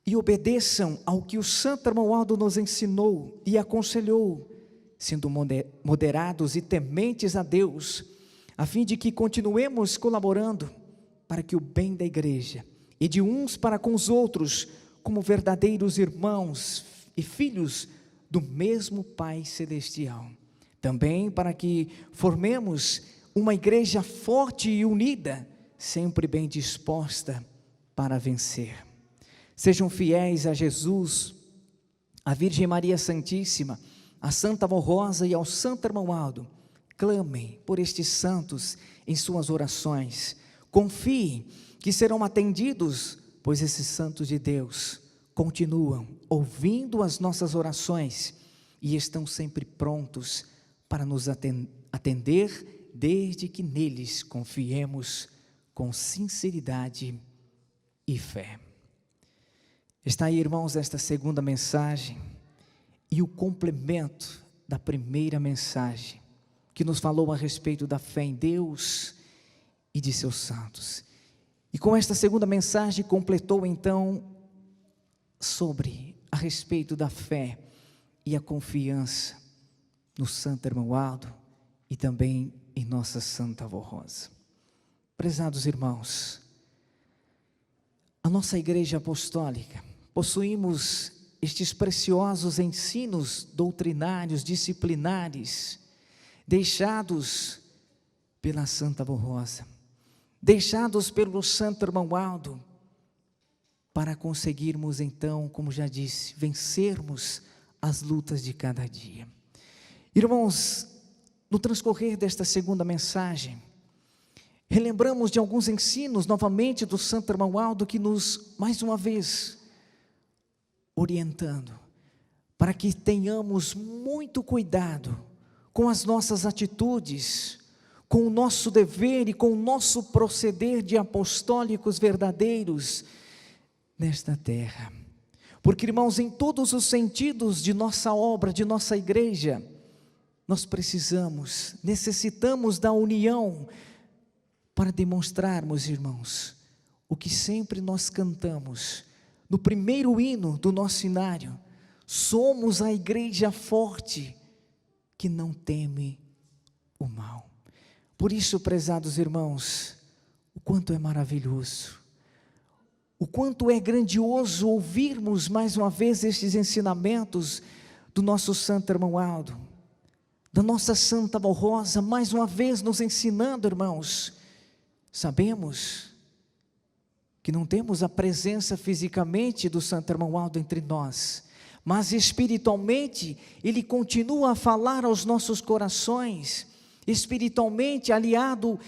e obedeçam ao que o Santo Irmão Aldo nos ensinou e aconselhou, sendo moderados e tementes a Deus, a fim de que continuemos colaborando para que o bem da igreja e de uns para com os outros, como verdadeiros irmãos e filhos do mesmo Pai Celestial. Também para que formemos uma igreja forte e unida, sempre bem disposta para vencer. Sejam fiéis a Jesus, à Virgem Maria Santíssima, à Santa Avó Rosa e ao Santo Irmão Aldo. Clamem por estes santos em suas orações. Confiem que serão atendidos, pois esses santos de Deus continuam ouvindo as nossas orações e estão sempre prontos para nos atender, desde que neles confiemos com sinceridade e fé. Está aí, irmãos, esta segunda mensagem e o complemento da primeira mensagem, que nos falou a respeito da fé em Deus e de seus santos. E com esta segunda mensagem completou então sobre a respeito da fé e a confiança no Santo Irmão Aldo e também em nossa Santa Avó Rosa. Prezados irmãos, a nossa Igreja Apostólica, possuímos estes preciosos ensinos doutrinários, disciplinares, deixados pela Santa Avó Rosa, deixados pelo Santo Irmão Aldo, para conseguirmos então, como já disse, vencermos as lutas de cada dia. Irmãos, no transcorrer desta segunda mensagem, relembramos de alguns ensinos novamente do Santo Irmão Aldo que nos, mais uma vez, orientando, para que tenhamos muito cuidado com as nossas atitudes, com o nosso dever e com o nosso proceder de apostólicos verdadeiros nesta terra. Porque, irmãos, em todos os sentidos de nossa obra, de nossa igreja, nós necessitamos da união para demonstrarmos, irmãos, o que sempre nós cantamos no primeiro hino do nosso inário: somos a igreja forte que não teme o mal. Por isso, prezados irmãos, o quanto é maravilhoso, o quanto é grandioso ouvirmos mais uma vez estes ensinamentos do nosso Santo Irmão Aldo, da nossa Santa Avó Rosa, mais uma vez nos ensinando, irmãos. Sabemos que não temos a presença fisicamente do Santo Irmão Aldo entre nós, mas espiritualmente Ele continua a falar aos nossos corações, espiritualmente aliado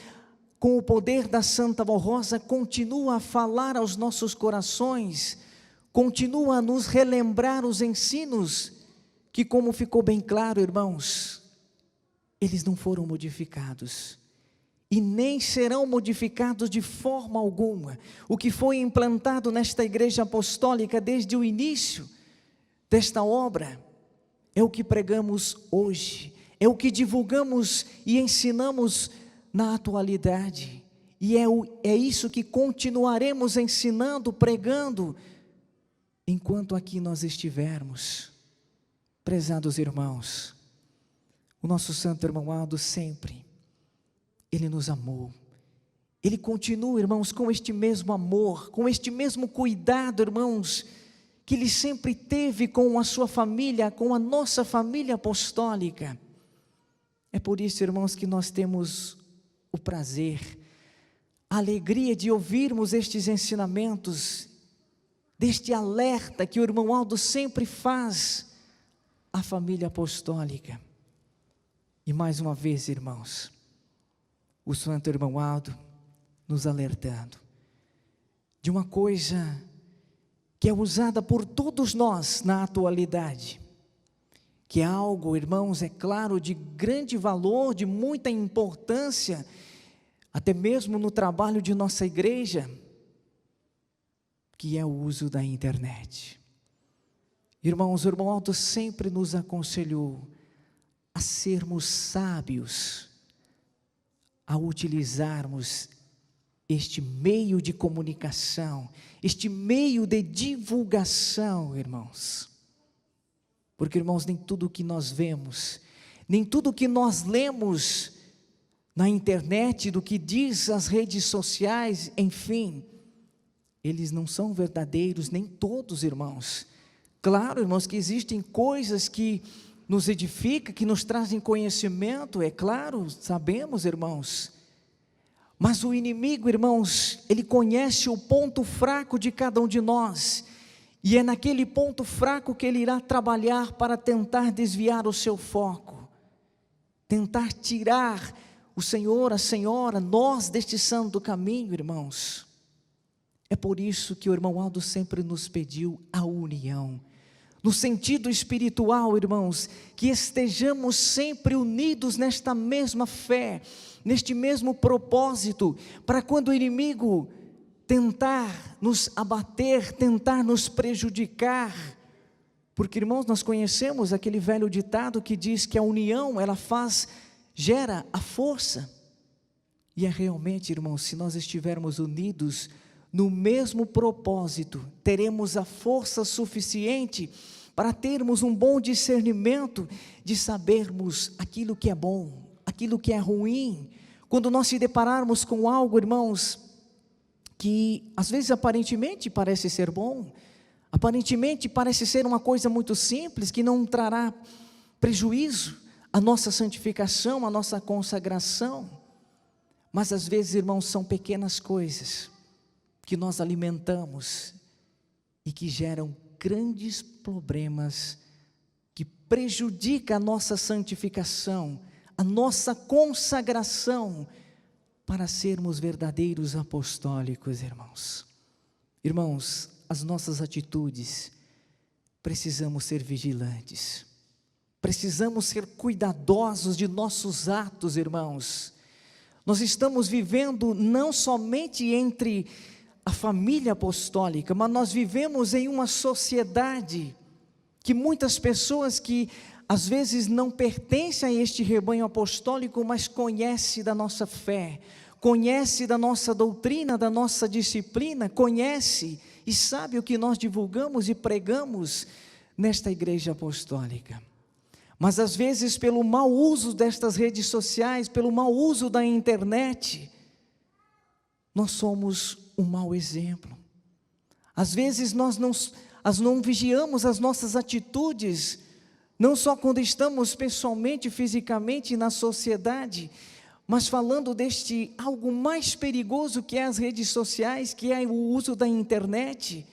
com o poder da Santa Avó Rosa, continua a falar aos nossos corações, continua a nos relembrar os ensinos, que, como ficou bem claro, irmãos, eles não foram modificados, e nem serão modificados de forma alguma. O que foi implantado nesta Igreja Apostólica desde o início desta obra, é o que pregamos hoje, é o que divulgamos e ensinamos na atualidade, e é isso que continuaremos ensinando, pregando, enquanto aqui nós estivermos. Prezados irmãos, o nosso Santo Irmão Aldo sempre, Ele nos amou, Ele continua, irmãos, com este mesmo amor, com este mesmo cuidado, irmãos, que Ele sempre teve com a sua família, com a nossa família apostólica. É por isso, irmãos, que nós temos o prazer, a alegria de ouvirmos estes ensinamentos, deste alerta que o irmão Aldo sempre faz à família apostólica. E mais uma vez, irmãos, o Santo Irmão Aldo nos alertando de uma coisa que é usada por todos nós na atualidade, que é algo, irmãos, é claro, de grande valor, de muita importância, até mesmo no trabalho de nossa igreja, que é o uso da internet. Irmãos, o irmão Aldo sempre nos aconselhou a sermos sábios, a utilizarmos este meio de comunicação, este meio de divulgação, irmãos. Porque, irmãos, nem tudo que nós vemos, nem tudo que nós lemos na internet, do que diz as redes sociais, enfim, eles não são verdadeiros, nem todos, irmãos. Claro, irmãos, que existem coisas que nos edificam, que nos trazem conhecimento, é claro, sabemos, irmãos. Mas o inimigo, irmãos, ele conhece o ponto fraco de cada um de nós, e é naquele ponto fraco que ele irá trabalhar para tentar desviar o seu foco, tentar tirar o Senhor, a Senhora, nós deste santo caminho, irmãos. É por isso que o irmão Aldo sempre nos pediu a união, no sentido espiritual, irmãos, que estejamos sempre unidos nesta mesma fé, neste mesmo propósito, para quando o inimigo tentar nos abater, tentar nos prejudicar, porque, irmãos, nós conhecemos aquele velho ditado que diz que a união, ela faz gera a força. E é realmente, irmãos, se nós estivermos unidos no mesmo propósito, teremos a força suficiente para termos um bom discernimento de sabermos aquilo que é bom, aquilo que é ruim. Quando nós se depararmos com algo, irmãos, que às vezes aparentemente parece ser bom, aparentemente parece ser uma coisa muito simples, que não trará prejuízo à nossa santificação, à nossa consagração, mas às vezes, irmãos, são pequenas coisas que nós alimentamos e que geram grandes problemas, que prejudicam a nossa santificação, a nossa consagração, para sermos verdadeiros apostólicos, irmãos. Irmãos, as nossas atitudes, precisamos ser vigilantes, precisamos ser cuidadosos de nossos atos, irmãos. Nós estamos vivendo não somente entre a família apostólica, mas nós vivemos em uma sociedade que muitas pessoas que às vezes não pertencem a este rebanho apostólico, mas conhecem da nossa fé, conhecem da nossa doutrina, da nossa disciplina, conhecem e sabem o que nós divulgamos e pregamos nesta igreja apostólica. Mas às vezes, pelo mau uso destas redes sociais, pelo mau uso da internet, nós somos um mau exemplo. Às vezes nós não vigiamos as nossas atitudes, não só quando estamos pessoalmente, fisicamente na sociedade, mas falando deste algo mais perigoso que é as redes sociais, que é o uso da internet,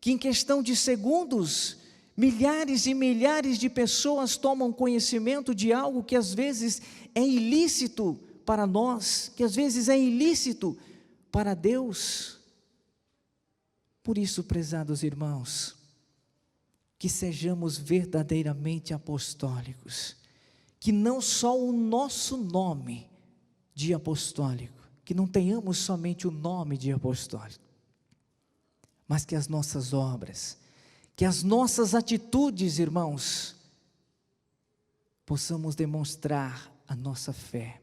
que em questão de segundos, milhares e milhares de pessoas tomam conhecimento de algo que às vezes é ilícito para nós, que às vezes é ilícito para Deus. Por isso, prezados irmãos, que sejamos verdadeiramente apostólicos, que não só o nosso nome de apostólico, que não tenhamos somente o nome de apostólico, mas que as nossas obras, que as nossas atitudes, irmãos, possamos demonstrar a nossa fé,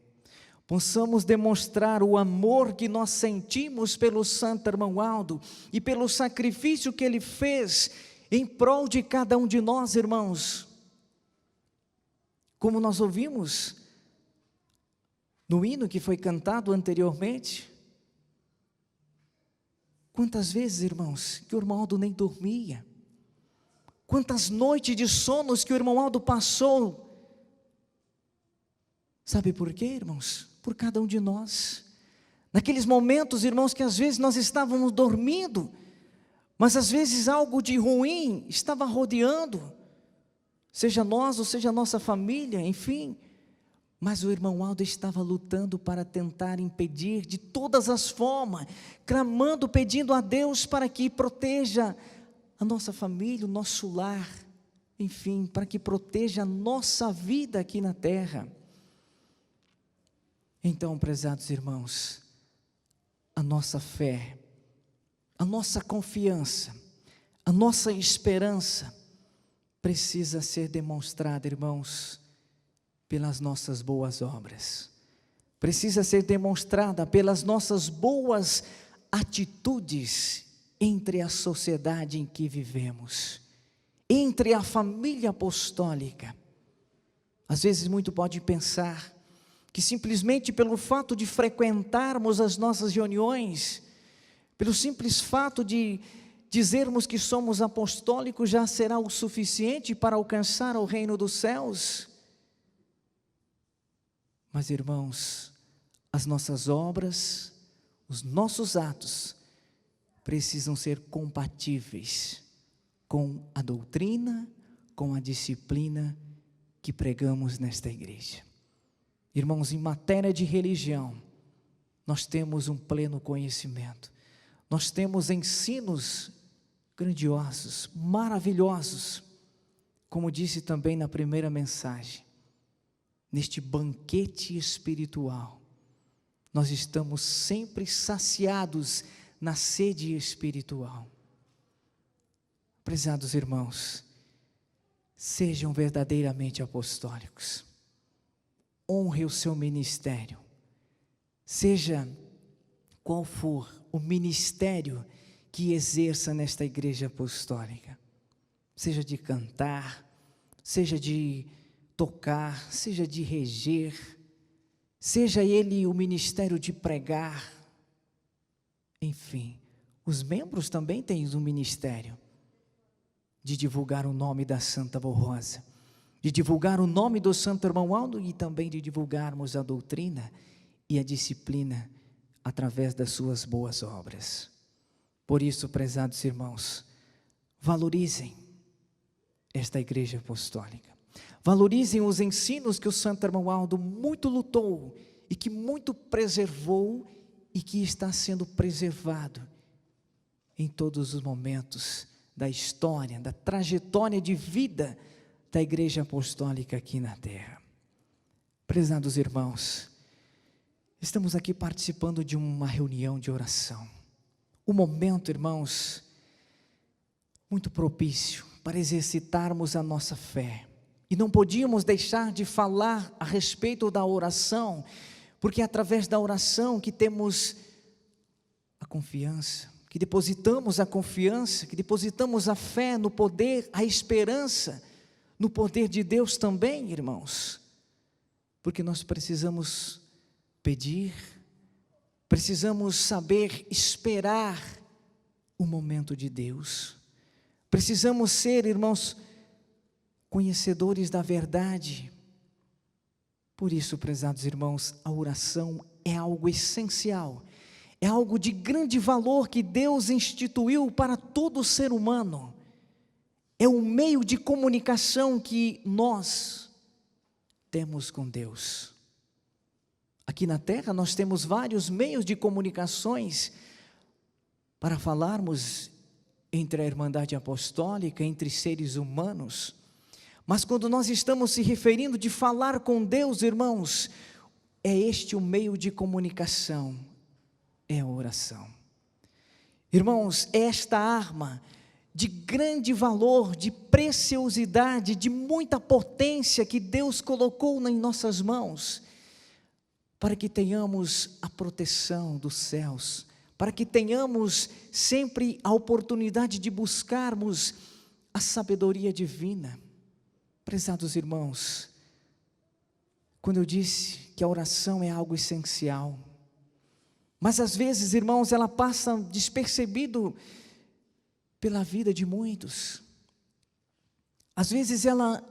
possamos demonstrar o amor que nós sentimos pelo santo irmão Aldo e pelo sacrifício que ele fez em prol de cada um de nós, irmãos. Como nós ouvimos no hino que foi cantado anteriormente, quantas vezes, irmãos, que o irmão Aldo nem dormia, quantas noites de sonos que o irmão Aldo passou. Sabe por quê, irmãos? Por cada um de nós. Naqueles momentos, irmãos, que às vezes nós estávamos dormindo, mas às vezes algo de ruim estava rodeando, seja nós ou seja a nossa família, enfim. Mas o irmão Aldo estava lutando para tentar impedir de todas as formas, clamando, pedindo a Deus para que proteja a nossa família, o nosso lar, enfim, para que proteja a nossa vida aqui na terra. Então, prezados irmãos, a nossa fé, a nossa confiança, a nossa esperança precisa ser demonstrada, irmãos, pelas nossas boas obras, precisa ser demonstrada pelas nossas boas atitudes entre a sociedade em que vivemos, entre a família apostólica. Às vezes muito pode pensar que simplesmente pelo fato de frequentarmos as nossas reuniões, pelo simples fato de dizermos que somos apostólicos, já será o suficiente para alcançar o reino dos céus. Mas, irmãos, as nossas obras, os nossos atos, precisam ser compatíveis com a doutrina, com a disciplina que pregamos nesta igreja. Irmãos, em matéria de religião, nós temos um pleno conhecimento, nós temos ensinos grandiosos, maravilhosos, como disse também na primeira mensagem. Neste banquete espiritual, nós estamos sempre saciados na sede espiritual. Prezados irmãos, sejam verdadeiramente apostólicos. honre o seu ministério. Seja qual for o ministério que exerça nesta igreja apostólica, seja de cantar, seja de tocar, seja de reger, seja ele o ministério de pregar, enfim, os membros também têm um ministério de divulgar o nome da Santa Rosa, de divulgar o nome do Santo Irmão Aldo e também de divulgarmos a doutrina e a disciplina através das suas boas obras. Por isso, prezados irmãos, valorizem esta igreja apostólica, valorizem os ensinos que o Santo Irmão Aldo muito lutou e que muito preservou e que está sendo preservado em todos os momentos da história, da trajetória de vida da igreja apostólica aqui na terra. Prezados irmãos, estamos aqui participando de uma reunião de oração, um momento, irmãos, muito propício para exercitarmos a nossa fé, e não podíamos deixar de falar a respeito da oração, porque é através da oração que temos a confiança, que depositamos a confiança, que depositamos a fé no poder, a esperança, no poder de Deus também, irmãos, porque nós precisamos pedir, precisamos saber esperar o momento de Deus, precisamos ser, irmãos, conhecedores da verdade. Por isso, prezados irmãos, a oração é algo essencial, é algo de grande valor que Deus instituiu para todo ser humano. É um meio de comunicação que nós temos com Deus. Aqui na terra nós temos vários meios de comunicações para falarmos entre a Irmandade Apostólica, entre seres humanos. Mas quando nós estamos se referindo de falar com Deus, irmãos, é este o meio de comunicação, é a oração. Irmãos, é esta arma de grande valor, de preciosidade, de muita potência que Deus colocou em nossas mãos, para que tenhamos a proteção dos céus, para que tenhamos sempre a oportunidade de buscarmos a sabedoria divina. Prezados irmãos, quando eu disse que a oração é algo essencial, mas às vezes, irmãos, ela passa despercebido pela vida de muitos. Às vezes ela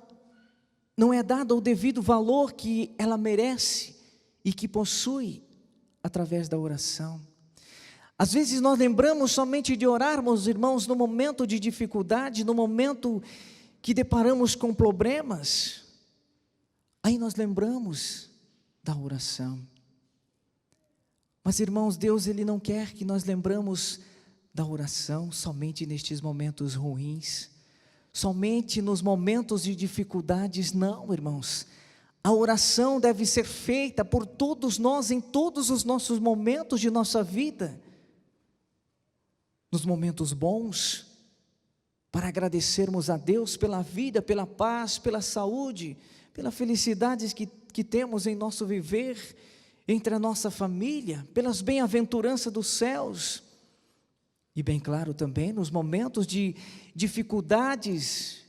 não é dada o devido valor que ela merece e que possui através da oração. Às vezes nós lembramos somente de orarmos, irmãos, no momento de dificuldade, no momento que deparamos com problemas, aí nós lembramos da oração. Mas, irmãos, Deus, Ele não quer que nós lembramos da oração somente nestes momentos ruins, somente nos momentos de dificuldades. Não, irmãos, a oração deve ser feita por todos nós em todos os nossos momentos de nossa vida, nos momentos bons, para agradecermos a Deus pela vida, pela paz, pela saúde, pela felicidade que temos em nosso viver, entre a nossa família, pelas bem-aventuranças dos céus, e bem claro também nos momentos de dificuldades,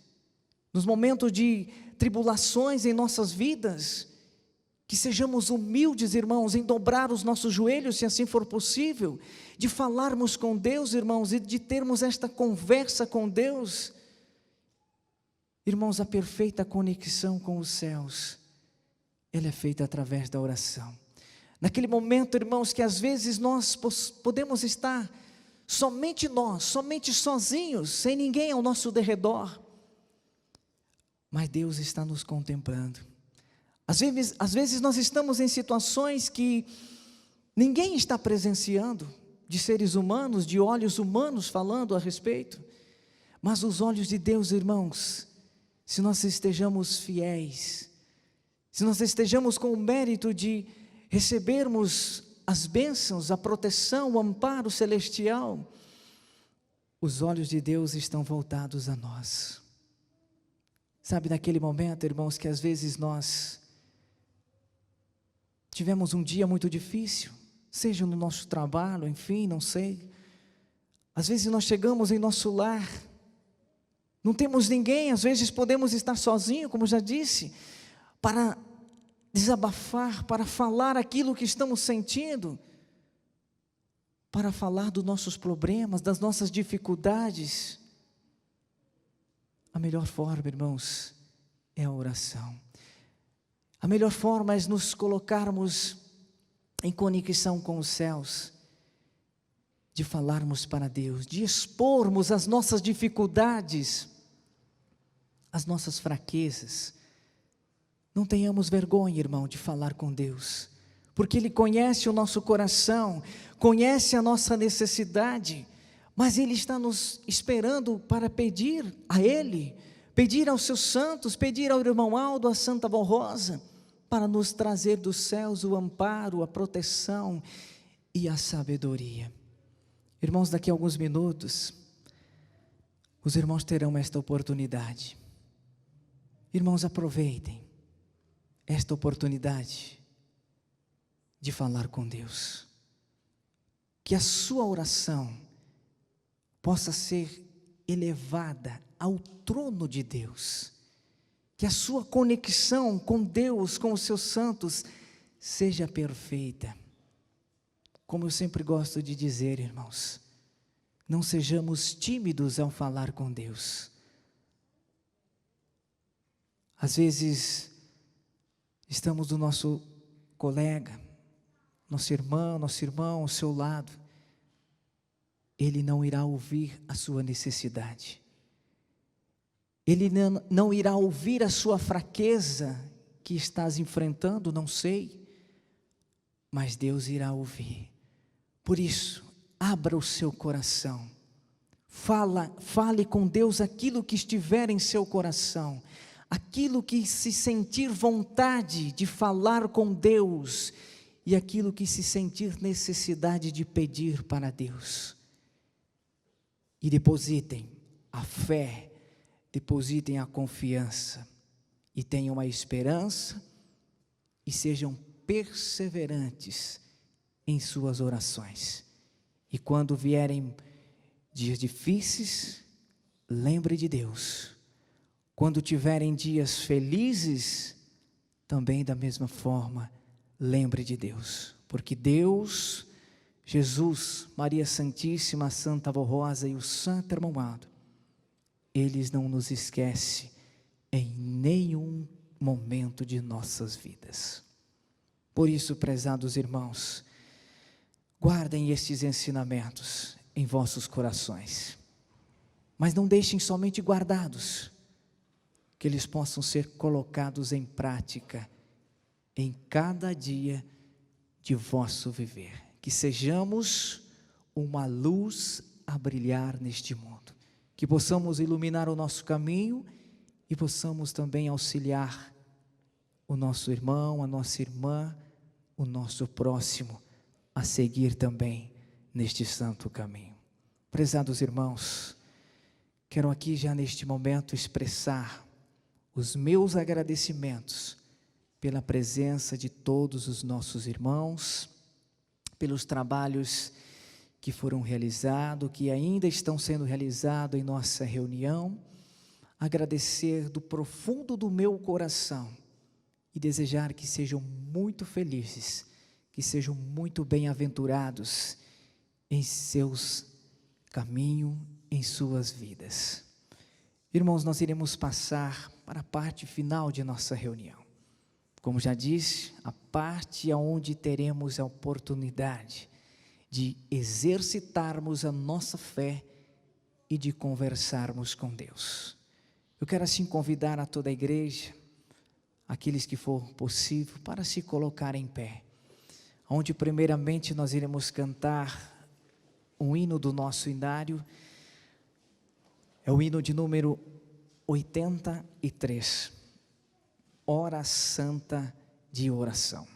nos momentos de tribulações em nossas vidas, que sejamos humildes, irmãos, em dobrar os nossos joelhos, se assim for possível, de falarmos com Deus, irmãos, e de termos esta conversa com Deus. Irmãos, a perfeita conexão com os céus, ela é feita através da oração. Naquele momento, irmãos, que às vezes nós podemos estar somente nós, somente sozinhos, sem ninguém ao nosso derredor, mas Deus está nos contemplando. Às vezes nós estamos em situações que ninguém está presenciando, de seres humanos, de olhos humanos falando a respeito, mas os olhos de Deus, irmãos, se nós estejamos fiéis, se nós estejamos com o mérito de recebermos as bênçãos, a proteção, o amparo celestial, os olhos de Deus estão voltados a nós. Sabe, naquele momento, irmãos, que às vezes nós tivemos um dia muito difícil, seja no nosso trabalho, enfim, não sei. Às vezes nós chegamos em nosso lar, não temos ninguém, às vezes podemos estar sozinhos, como já disse, para desabafar, para falar aquilo que estamos sentindo, para falar dos nossos problemas, das nossas dificuldades. A melhor forma, irmãos, é a oração. A melhor forma é nos colocarmos em conexão com os céus, de falarmos para Deus, de expormos as nossas dificuldades, as nossas fraquezas. Não tenhamos vergonha, irmão, de falar com Deus, porque Ele conhece o nosso coração, conhece a nossa necessidade, mas Ele está nos esperando para pedir a Ele, pedir aos seus santos, pedir ao irmão Aldo, à Santa Avó Rosa, para nos trazer dos céus o amparo, a proteção e a sabedoria. Irmãos, daqui a alguns minutos, os irmãos terão esta oportunidade. Irmãos, aproveitem esta oportunidade de falar com Deus. Que a sua oração possa ser elevada ao trono de Deus. Que a sua conexão com Deus, com os seus santos, seja perfeita. Como eu sempre gosto de dizer, irmãos, não sejamos tímidos ao falar com Deus. Às vezes, estamos do nosso colega, nosso irmão ao seu lado. Ele não irá ouvir a sua necessidade. Ele não irá ouvir a sua fraqueza que estás enfrentando, não sei. Mas Deus irá ouvir. Por isso, abra o seu coração. Fale com Deus aquilo que estiver em seu coração. Aquilo que se sentir vontade de falar com Deus. E aquilo que se sentir necessidade de pedir para Deus. E depositem a fé, depositem a confiança. E tenham a esperança e sejam perseverantes em suas orações. E quando vierem dias difíceis, lembre de Deus. Quando tiverem dias felizes, também da mesma forma, lembre de Deus. Porque Deus, Jesus, Maria Santíssima, Santa Avó Rosa e o Santo Irmão Aldo, eles não nos esquecem em nenhum momento de nossas vidas. Por isso, prezados irmãos, guardem estes ensinamentos em vossos corações, mas não deixem somente guardados, que eles possam ser colocados em prática em cada dia de vosso viver, que sejamos uma luz a brilhar neste mundo, que possamos iluminar o nosso caminho e possamos também auxiliar o nosso irmão, a nossa irmã, o nosso próximo, a seguir também neste santo caminho. Prezados irmãos, quero aqui já neste momento expressar os meus agradecimentos pela presença de todos os nossos irmãos, pelos trabalhos que foram realizados, que ainda estão sendo realizados em nossa reunião, agradecer do profundo do meu coração e desejar que sejam muito felizes, que sejam muito bem-aventurados em seus caminhos, em suas vidas. Irmãos, nós iremos passar para a parte final de nossa reunião. Como já disse, a parte onde teremos a oportunidade de exercitarmos a nossa fé e de conversarmos com Deus. Eu quero assim convidar a toda a igreja, aqueles que for possível, para se colocar em pé, onde primeiramente nós iremos cantar um hino do nosso inário, é o hino de número 83, Hora Santa de Oração.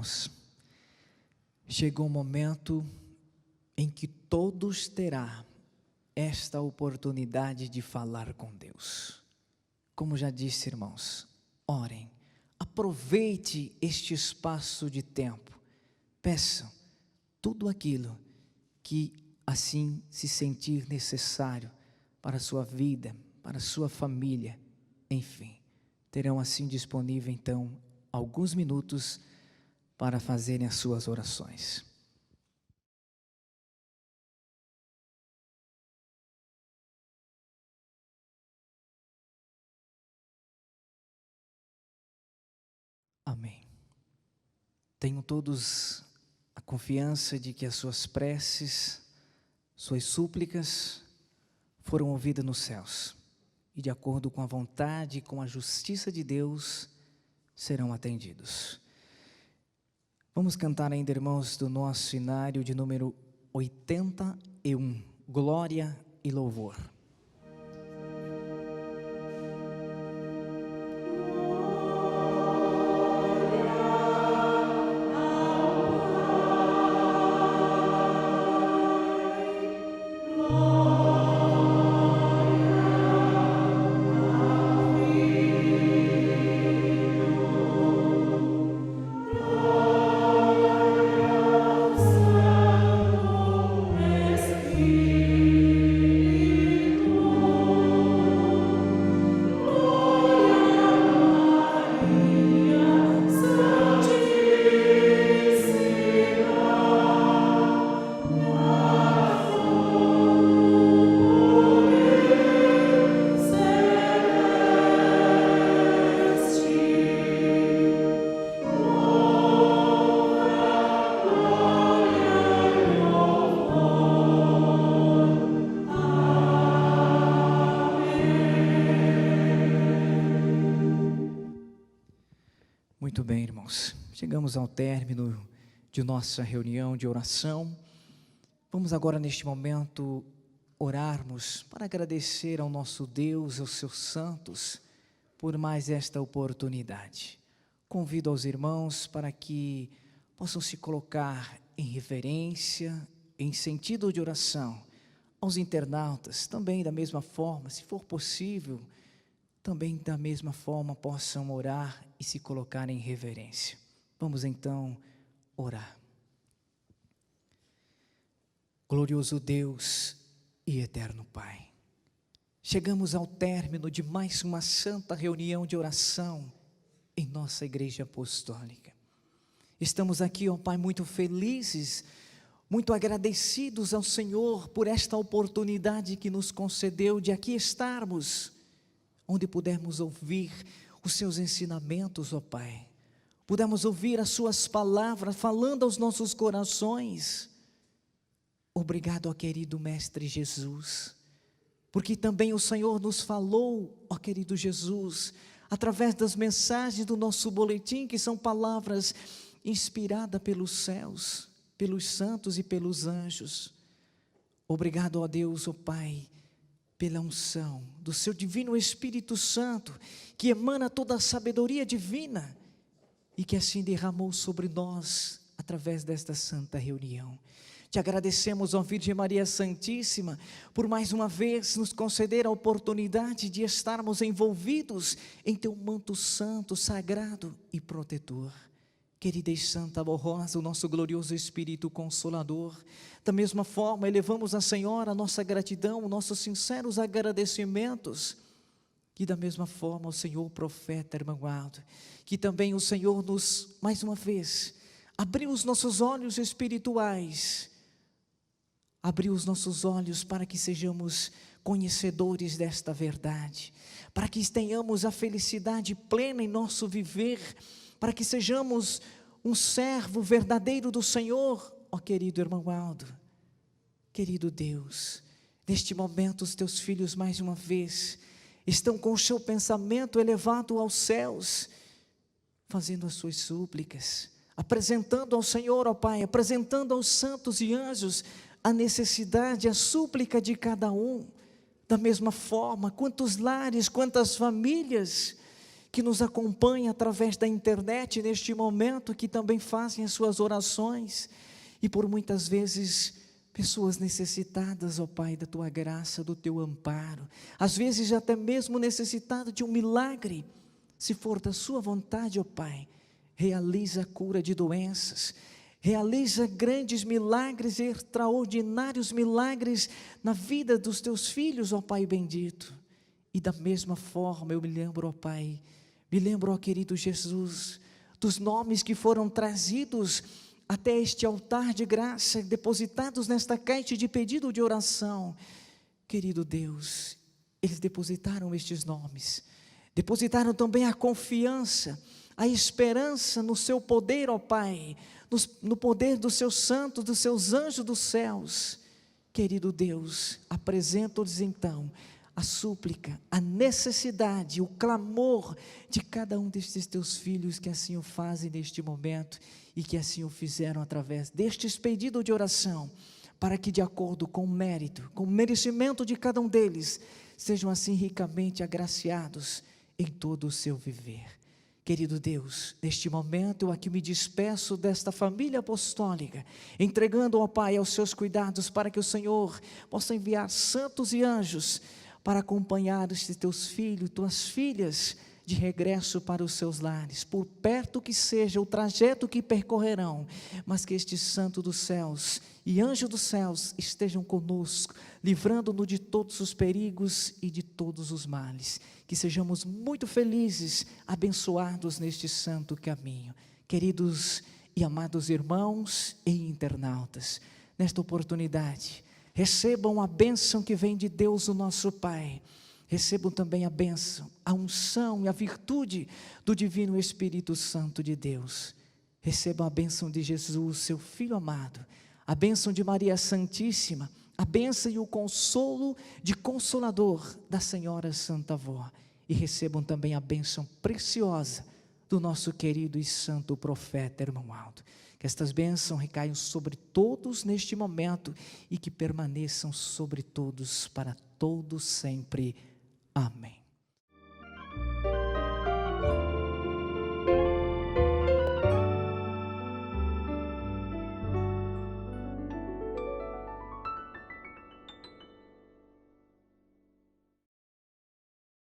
Irmãos, chegou o momento em que todos terão esta oportunidade de falar com Deus. Como já disse, irmãos, orem, aproveite este espaço de tempo, peçam tudo aquilo que assim se sentir necessário para a sua vida, para a sua família, enfim, terão assim disponível então alguns minutos para fazerem as suas orações. Amém. Tenham todos a confiança de que as suas preces, suas súplicas foram ouvidas nos céus e de acordo com a vontade e com a justiça de Deus serão atendidos. Vamos cantar ainda, irmãos, do nosso hinário de número 81, Glória e Louvor. Muito bem, irmãos, chegamos ao término de nossa reunião de oração. Vamos agora neste momento orarmos para agradecer ao nosso Deus, aos seus santos, por mais esta oportunidade. Convido aos irmãos para que possam se colocar em reverência, em sentido de oração. Aos internautas também da mesma forma, se for possível, também da mesma forma possam orar e se colocar em reverência. Vamos então orar. Glorioso Deus e eterno Pai, chegamos ao término de mais uma santa reunião de oração em nossa igreja apostólica. Estamos aqui, ó Pai, muito felizes, muito agradecidos ao Senhor por esta oportunidade que nos concedeu de aqui estarmos, onde pudermos ouvir os seus ensinamentos, ó Pai, pudermos ouvir as suas palavras falando aos nossos corações. Obrigado, ó querido Mestre Jesus, porque também o Senhor nos falou, ó querido Jesus, através das mensagens do nosso boletim, que são palavras inspiradas pelos céus, pelos santos e pelos anjos. Obrigado, ó Deus, ó Pai, pela unção do seu divino Espírito Santo, que emana toda a sabedoria divina e que assim derramou sobre nós através desta santa reunião. Te agradecemos, ó Virgem Maria Santíssima, por mais uma vez nos conceder a oportunidade de estarmos envolvidos em teu manto santo, sagrado e protetor. Querida e Santa Rosa, o nosso glorioso Espírito Consolador, da mesma forma elevamos a Senhora a nossa gratidão, nossos sinceros agradecimentos, e da mesma forma o Senhor Profeta Hermangualdo, que também o Senhor nos, mais uma vez, abriu os nossos olhos espirituais, abriu os nossos olhos para que sejamos conhecedores desta verdade, para que tenhamos a felicidade plena em nosso viver, para que sejamos um servo verdadeiro do Senhor, ó querido Hermangualdo, querido Deus. Neste momento os teus filhos mais uma vez estão com o seu pensamento elevado aos céus, fazendo as suas súplicas, apresentando ao Senhor, ó Pai, apresentando aos santos e anjos a necessidade, a súplica de cada um. Da mesma forma, quantos lares, quantas famílias que nos acompanham através da internet neste momento, que também fazem as suas orações, e por muitas vezes pessoas necessitadas, ó Pai, da Tua graça, do Teu amparo, às vezes até mesmo necessitadas de um milagre. Se for da Sua vontade, ó Pai, realiza a cura de doenças, realiza grandes milagres, extraordinários milagres na vida dos Teus filhos, ó Pai bendito. E da mesma forma eu me lembro, ó Pai, me lembro, ó querido Jesus, dos nomes que foram trazidos até este altar de graça, depositados nesta caixa de pedido de oração. Querido Deus, eles depositaram estes nomes, depositaram também a confiança, a esperança no Seu poder, ó Pai, no poder dos Seus santos, dos Seus anjos dos céus. Querido Deus, apresento-lhes então a súplica, a necessidade, o clamor de cada um destes Teus filhos que assim o fazem neste momento e que assim o fizeram através destes pedidos de oração, para que de acordo com o mérito, com o merecimento de cada um deles, sejam assim ricamente agraciados em todo o seu viver. Querido Deus, neste momento eu aqui me despeço desta família apostólica, entregando, ó Pai, aos Seus cuidados, para que o Senhor possa enviar santos e anjos para acompanhar estes Teus filhos, Tuas filhas, de regresso para os seus lares, por perto que seja o trajeto que percorrerão, mas que este santo dos céus e anjo dos céus estejam conosco, livrando-nos de todos os perigos e de todos os males, que sejamos muito felizes, abençoados neste santo caminho. Queridos e amados irmãos e internautas, nesta oportunidade, recebam a bênção que vem de Deus, o nosso Pai. Recebam também a bênção, a unção e a virtude do divino Espírito Santo de Deus. Recebam a bênção de Jesus, seu Filho amado, a bênção de Maria Santíssima, a bênção e o consolo de Consolador da Senhora Santa Avó. E recebam também a bênção preciosa do nosso querido e santo profeta Irmão Aldo. Que estas bênçãos recaiam sobre todos neste momento e que permaneçam sobre todos para todos sempre. Amém.